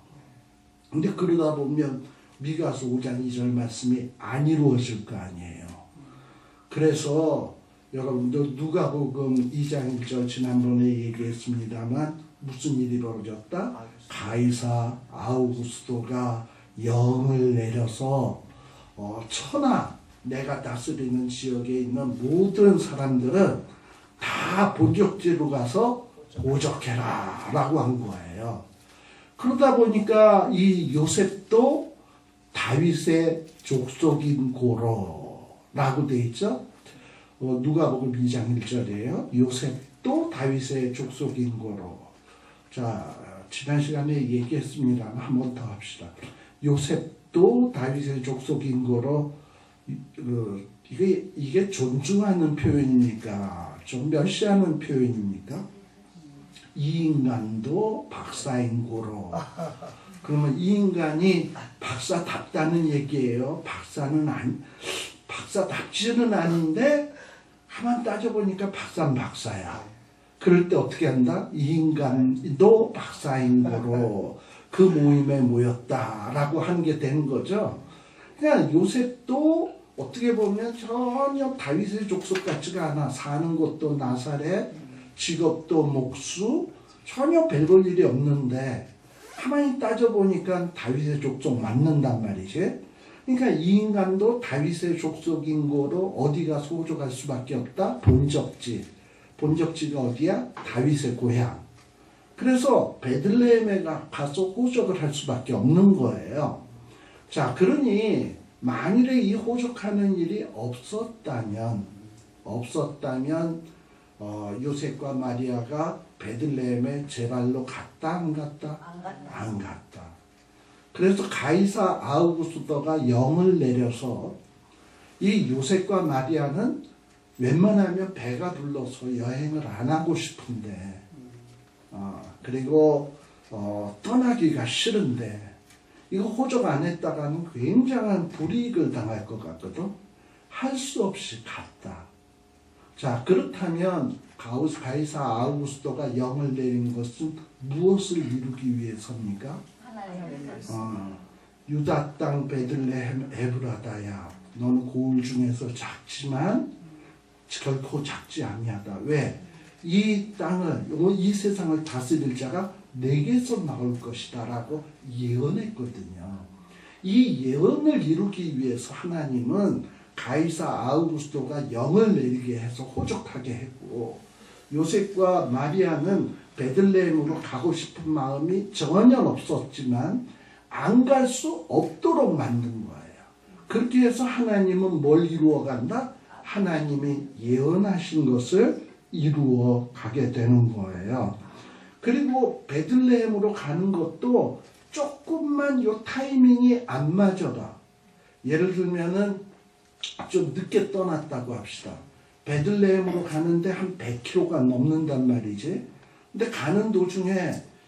근데 그러다 보면 미가서 5장 2절 말씀이 안 이루어질 거 아니에요. 그래서 여러분들 누가복음 2장 1절 지난번에 얘기했습니다만 무슨 일이 벌어졌다? 가이사 아우구스도가 영을 내려서 내가 다스리는 지역에 있는 모든 사람들은 다 본적지로 가서 오적해라 라고 한 거예요. 그러다 보니까 이 요셉도 다윗의 족속인 고로라고 돼 있죠. 누가복음 2장 1절이에요. 요셉도 다윗의 족속인 거로. 자, 지난 시간에 얘기했습니다만 한 번 더 합시다. 요셉도 다윗의 족속인 거로. 이게 존중하는 표현입니까? 좀 멸시하는 표현입니까? 이 인간도 박사인 거로. 그러면 이 인간이 박사답다는 얘기예요. 박사답지는 않은데 가만 따져보니까 박사는 박사야. 그럴 때 어떻게 한다? 이 인간도 박사인 거로 그 모임에 모였다라고 하는 게 되는 거죠. 그러니까 요셉도 어떻게 보면 전혀 다윗의 족속 같지가 않아. 사는 곳도 나사렛, 직업도 목수, 전혀 별볼 일이 없는데 가만히 따져보니까 다윗의 족속 맞는단 말이지. 그러니까 이 인간도 다윗의 족속인 거로 어디가 소족할 수밖에 없다? 본적지. 본적지가 어디야? 다윗의 고향. 그래서 베들레헴에 가서 호적을 할 수밖에 없는 거예요. 자, 그러니 만일에 이 호적하는 일이 없었다면 요셉과 마리아가 베들레헴에 제발로 갔다 안 갔다? 안 갔다. 그래서 가이사 아우구스도가 영을 내려서 이 요셉과 마리아는 웬만하면 배가 불러서 여행을 안 하고 싶은데 그리고 떠나기가 싫은데 이거 호적 안 했다가는 굉장한 불이익을 당할 것 같거든. 할 수 없이 갔다. 자, 그렇다면 가이사 아우구스도가 영을 내린 것은 무엇을 이루기 위해서입니까? 유다 땅 베들레헴 에브라다야, 너는 고을 중에서 작지만 결코 작지 아니하다. 왜? 이 땅을, 이 세상을 다스릴 자가 내게서 나올 것이다 라고 예언했거든요. 이 예언을 이루기 위해서 하나님은 가이사 아우구스도가 영을 내리게 해서 호적하게 했고, 요셉과 마리아는 베들레헴으로 가고 싶은 마음이 전혀 없었지만 안 갈 수 없도록 만든 거예요. 그렇게 해서 하나님은 뭘 이루어 간다? 하나님이 예언하신 것을 이루어 가게 되는 거예요. 그리고 베들레헴으로 가는 것도 조금만 요 타이밍이 안 맞아라. 예를 들면은 좀 늦게 떠났다고 합시다. 베들레헴으로 가는데 한 100km가 넘는단 말이지. 근데 가는 도중에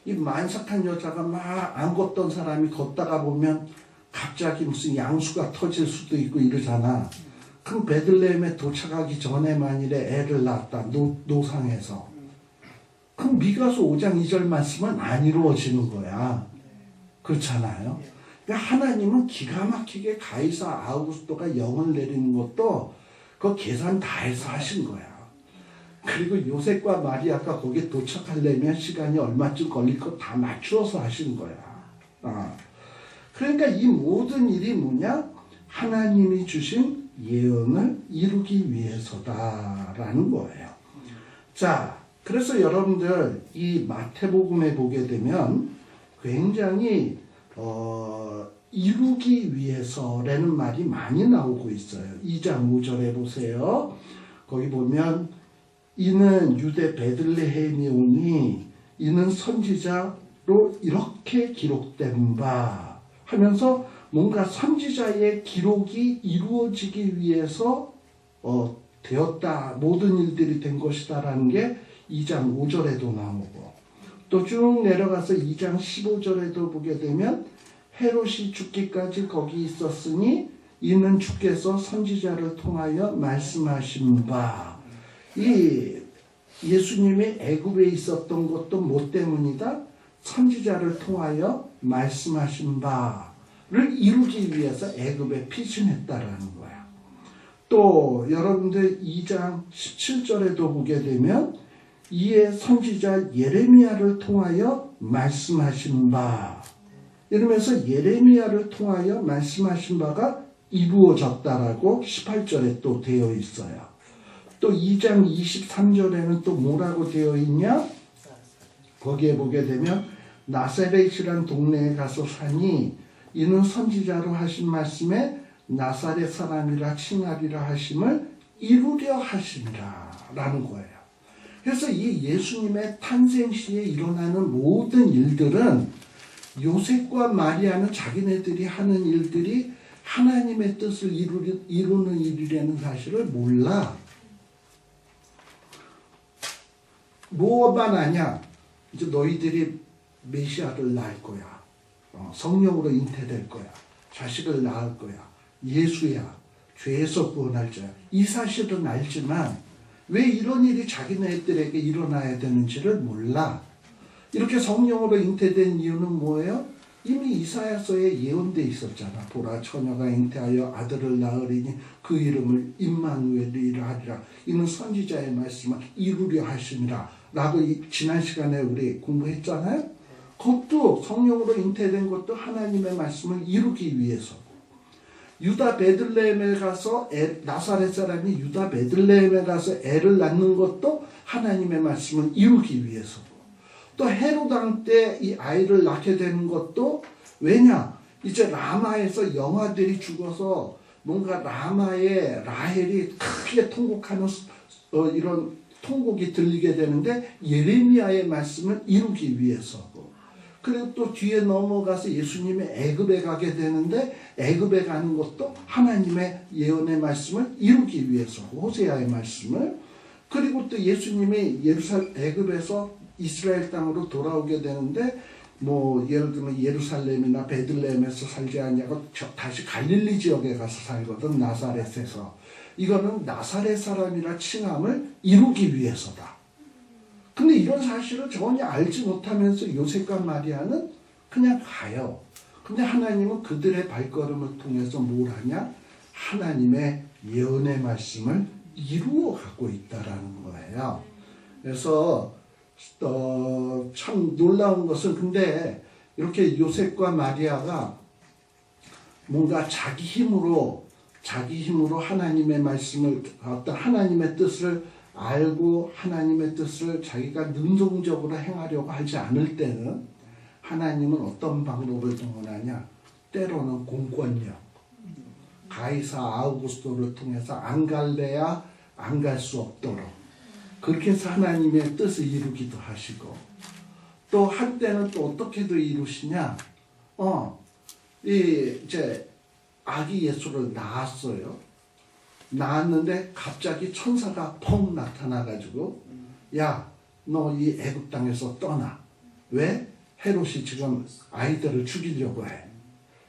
이 만삭한 여자가 막 안 걷던 사람이 걷다가 보면 갑자기 무슨 양수가 터질 수도 있고 이러잖아. 그럼 베들레헴에 도착하기 전에 만일에 애를 낳았다. 노상에서. 그럼 미가서 5장 2절 말씀은 안 이루어지는 거야. 그렇잖아요. 그러니까 하나님은 기가 막히게 가이사 아우구스도가 영을 내리는 것도 그 계산 다 해서 하신 거야. 그리고 요셉과 마리아가 거기에 도착하려면 시간이 얼마쯤 걸릴 거 다 맞추어서 하신 거야. 그러니까 이 모든 일이 뭐냐? 하나님이 주신 예언을 이루기 위해서다라는 거예요. 자, 그래서 여러분들 이 마태복음에 보게 되면 굉장히 이루기 위해서라는 말이 많이 나오고 있어요. 2장 5절에 보세요. 거기 보면 이는 유대 베들레헴이 오니 이는 선지자로 이렇게 기록된 바 하면서 뭔가 선지자의 기록이 이루어지기 위해서 되었다. 모든 일들이 된 것이다라는 게 2장 5절에도 나오고 또 쭉 내려가서 2장 15절에도 보게 되면 헤롯이 죽기까지 거기 있었으니 이는 주께서 선지자를 통하여 말씀하신 바. 이 예수님이 애굽에 있었던 것도 뭐 때문이다? 선지자를 통하여 말씀하신 바를 이루기 위해서 애굽에 피신했다라는 거야. 또 여러분들 2장 17절에도 보게 되면 이에 선지자 예레미야를 통하여 말씀하신 바 이러면서 예레미야를 통하여 말씀하신 바가 이루어졌다라고 18절에 또 되어 있어요. 또 2장 23절에는 또 뭐라고 되어 있냐? 거기에 보게 되면 나사렛이란 동네에 가서 사니 이는 선지자로 하신 말씀에 나사렛 사람이라 칭하리라 하심을 이루려 하심이라 라는 거예요. 그래서 이 예수님의 탄생 시에 일어나는 모든 일들은 요셉과 마리아는 자기네들이 하는 일들이 하나님의 뜻을 이루는 일이라는 사실을 몰라. 뭐만 아냐? 이제 너희들이 메시아를 낳을 거야. 성령으로 잉태될 거야. 자식을 낳을 거야. 예수야. 죄에서 구원할 자야. 이 사실은 알지만 왜 이런 일이 자기네들에게 일어나야 되는지를 몰라. 이렇게 성령으로 잉태된 이유는 뭐예요? 이미 이사야서에 예언돼 있었잖아. 보라 처녀가 잉태하여 아들을 낳으리니 그 이름을 임마누엘이라 하리라. 이는 선지자의 말씀을 이루려 하심이라 라고 지난 시간에 우리 공부했잖아요. 그것도 성령으로 잉태된 것도 하나님의 말씀을 이루기 위해서. 유다 베들레헴에 가서 나사렛 사람이 유다 베들레헴에 가서 애를 낳는 것도 하나님의 말씀을 이루기 위해서. 또 헤롯 왕 때 이 아이를 낳게 되는 것도 왜냐? 이제 라마에서 영아들이 죽어서 뭔가 라마의 라헬이 크게 통곡하는 이런 통곡이 들리게 되는데 예레미야의 말씀을 이루기 위해서고. 그리고 또 뒤에 넘어가서 예수님이 애굽에 가게 되는데 애굽에 가는 것도 하나님의 예언의 말씀을 이루기 위해서 호세아의 말씀을. 그리고 또 예수님이 애굽에서 이스라엘 땅으로 돌아오게 되는데 뭐 예를 들면 예루살렘이나 베들레헴에서 살지 않냐고 다시 갈릴리 지역에 가서 살거든. 나사렛에서. 이거는 나사렛 사람이라 칭함을 이루기 위해서다. 근데 이런 사실을 전혀 알지 못하면서 요셉과 마리아는 그냥 가요. 근데 하나님은 그들의 발걸음을 통해서 뭘 하냐? 하나님의 예언의 말씀을 이루어 가고 있다라는 거예요. 그래서 참 놀라운 것은 근데 이렇게 요셉과 마리아가 뭔가 자기 힘으로 하나님의 말씀을 어떤 하나님의 뜻을 알고 하나님의 뜻을 자기가 능동적으로 행하려고 하지 않을 때는 하나님은 어떤 방법을 동원하냐? 때로는 공권력, 가이사 아우구스토를 통해서 안 갈래야 안 갈 수 없도록 그렇게 해서 하나님의 뜻을 이루기도 하시고 또 한때는 또 어떻게도 이루시냐? 이제 아기 예수를 낳았어요. 낳았는데 갑자기 천사가 펑 나타나가지고 야, 너 이 애굽 땅에서 떠나. 왜? 헤롯이 지금 아이들을 죽이려고 해.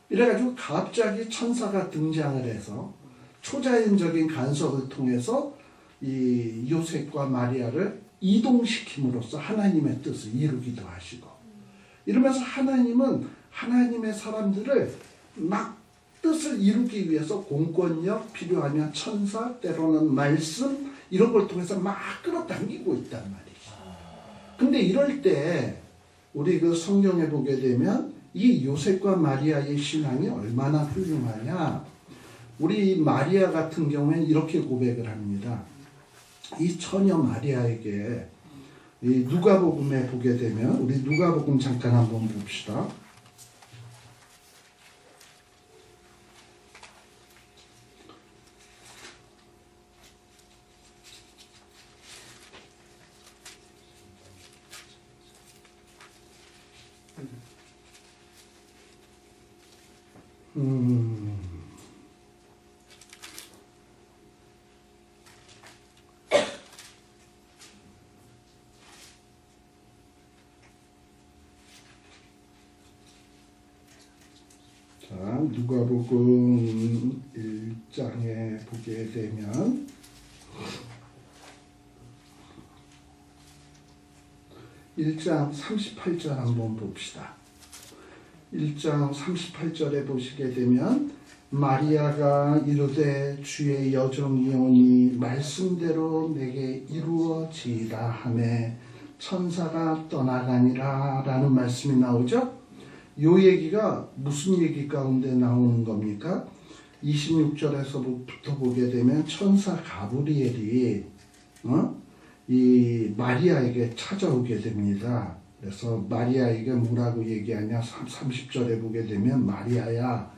이래가지고 갑자기 천사가 등장을 해서 초자연적인 간섭을 통해서 이 요셉과 마리아를 이동시킴으로써 하나님의 뜻을 이루기도 하시고 이러면서 하나님은 하나님의 사람들을 막 뜻을 이루기 위해서 공권력, 필요하면 천사, 때로는 말씀 이런 걸 통해서 막 끌어당기고 있단 말이죠. 근데 이럴 때 우리 그 성경에 보게 되면 이 요셉과 마리아의 신앙이 얼마나 훌륭하냐. 우리 마리아 같은 경우에는 이렇게 고백을 합니다. 이 처녀 마리아에게 이 누가복음에 보게 되면 우리 누가복음 잠깐 한번 봅시다. 자, 누가복음 1장에 보게 되면 1장 38절 한번 봅시다. 1장 38절에 보시게 되면 마리아가 이르되 주의 여종이오니 말씀대로 내게 이루어지이다 하매 천사가 떠나가니라 라는 말씀이 나오죠. 이 얘기가 무슨 얘기 가운데 나오는 겁니까? 26절에서부터 보게 되면 천사 가브리엘이 이 마리아에게 찾아오게 됩니다. 그래서 마리아에게 뭐라고 얘기하냐? 30절에 보게 되면 마리아야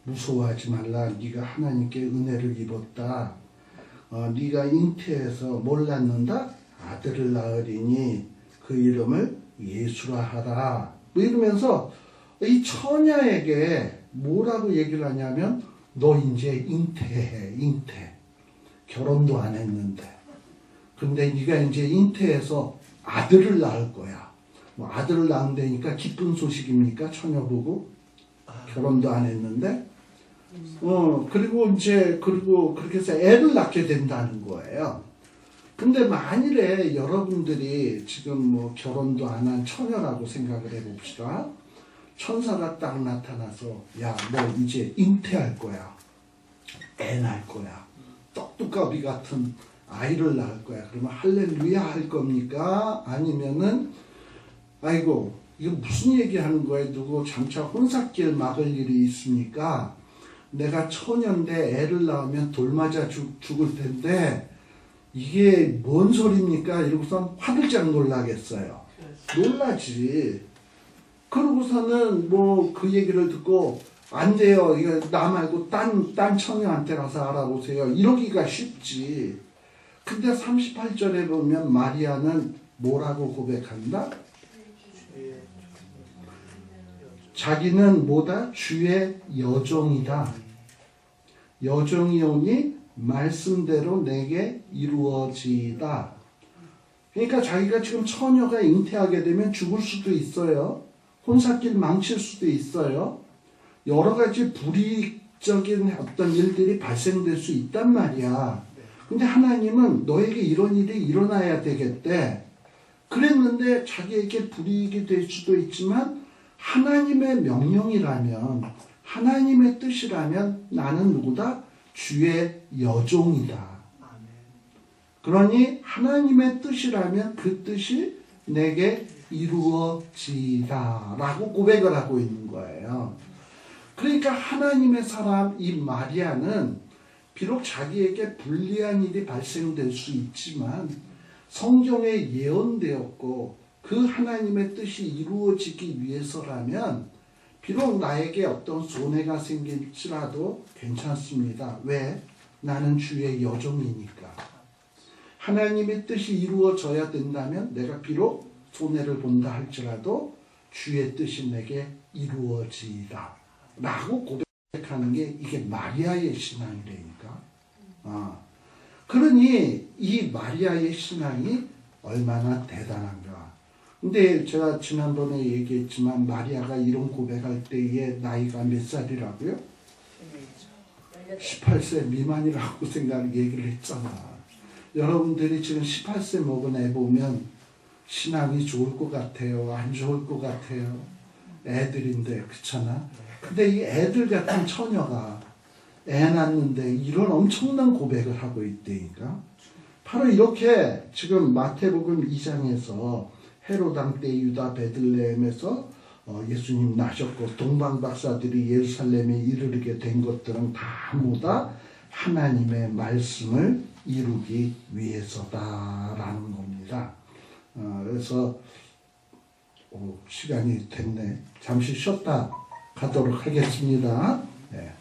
무서워하지 말라. 네가 하나님께 은혜를 입었다. 네가 잉태해서 뭘 낳는다? 아들을 낳으리니 그 이름을 예수라 하라. 뭐 이러면서 이 처녀에게 뭐라고 얘기를 하냐면 너 이제 잉태해. 잉태. 결혼도 안 했는데. 근데 네가 이제 잉태해서 아들을 낳을 거야. 뭐 아들을 낳는다니까 기쁜 소식입니까? 처녀 보고. 결혼도 안 했는데. 그리고 그렇게 해서 애를 낳게 된다는 거예요. 근데 만일에 여러분들이 지금 뭐 결혼도 안 한 처녀라고 생각을 해봅시다. 천사가 딱 나타나서 야, 너 이제 잉태할 거야. 애 낳을 거야. 떡두꺼비 같은 아이를 낳을 거야. 그러면 할렐루야 할 겁니까? 아니면은 아이고 이거 무슨 얘기하는 거야? 누구 장차 혼삭길 막을 일이 있습니까? 내가 처녀인데 애를 낳으면 돌 맞아 죽을 텐데 이게 뭔 소리입니까? 이러고선 화들짝 놀라겠어요. 놀라지. 그러고서는 뭐 그 얘기를 듣고 안 돼요. 이거 나 말고 딴 처녀한테 가서 알아보세요. 이러기가 쉽지. 근데 38절에 보면 마리아는 뭐라고 고백한다? 자기는 뭐다? 주의 여종이다. 여종이 오니 말씀대로 내게 이루어지다. 그러니까 자기가 지금 처녀가 잉태하게 되면 죽을 수도 있어요. 혼사길 망칠 수도 있어요. 여러 가지 불이익적인 어떤 일들이 발생될 수 있단 말이야. 근데 하나님은 너에게 이런 일이 일어나야 되겠대. 그랬는데 자기에게 불이익이 될 수도 있지만 하나님의 명령이라면, 하나님의 뜻이라면 나는 누구다? 주의 여종이다. 그러니 하나님의 뜻이라면 그 뜻이 내게 이루어지다 라고 고백을 하고 있는 거예요. 그러니까 하나님의 사람 이 마리아는 비록 자기에게 불리한 일이 발생될 수 있지만 성경에 예언되었고 그 하나님의 뜻이 이루어지기 위해서라면 비록 나에게 어떤 손해가 생길지라도 괜찮습니다. 왜? 나는 주의 여종이니까. 하나님의 뜻이 이루어져야 된다면 내가 비록 손해를 본다 할지라도 주의 뜻이 내게 이루어지다 라고 고백하는 게 이게 마리아의 신앙이라니까. 그러니 이 마리아의 신앙이 얼마나 대단한가. 근데 제가 지난번에 얘기했지만 마리아가 이런 고백할 때의 나이가 몇 살이라고요? 18세 미만이라고 얘기를 했잖아. 여러분들이 지금 18세 먹은 애 보면 신앙이 좋을 것 같아요? 안 좋을 것 같아요? 애들인데, 그렇잖아? 근데 이 애들 같은 처녀가 애 낳는데 이런 엄청난 고백을 하고 있다니까. 바로 이렇게 지금 마태복음 2장에서 헤로당 때 유다 베들레헴에서 예수님 나셨고 동방박사들이 예루살렘에 이르게 된 것들은 다 뭐다? 하나님의 말씀을 이루기 위해서다라는 겁니다. 그래서 시간이 됐네. 잠시 쉬었다 가도록 하겠습니다. 네.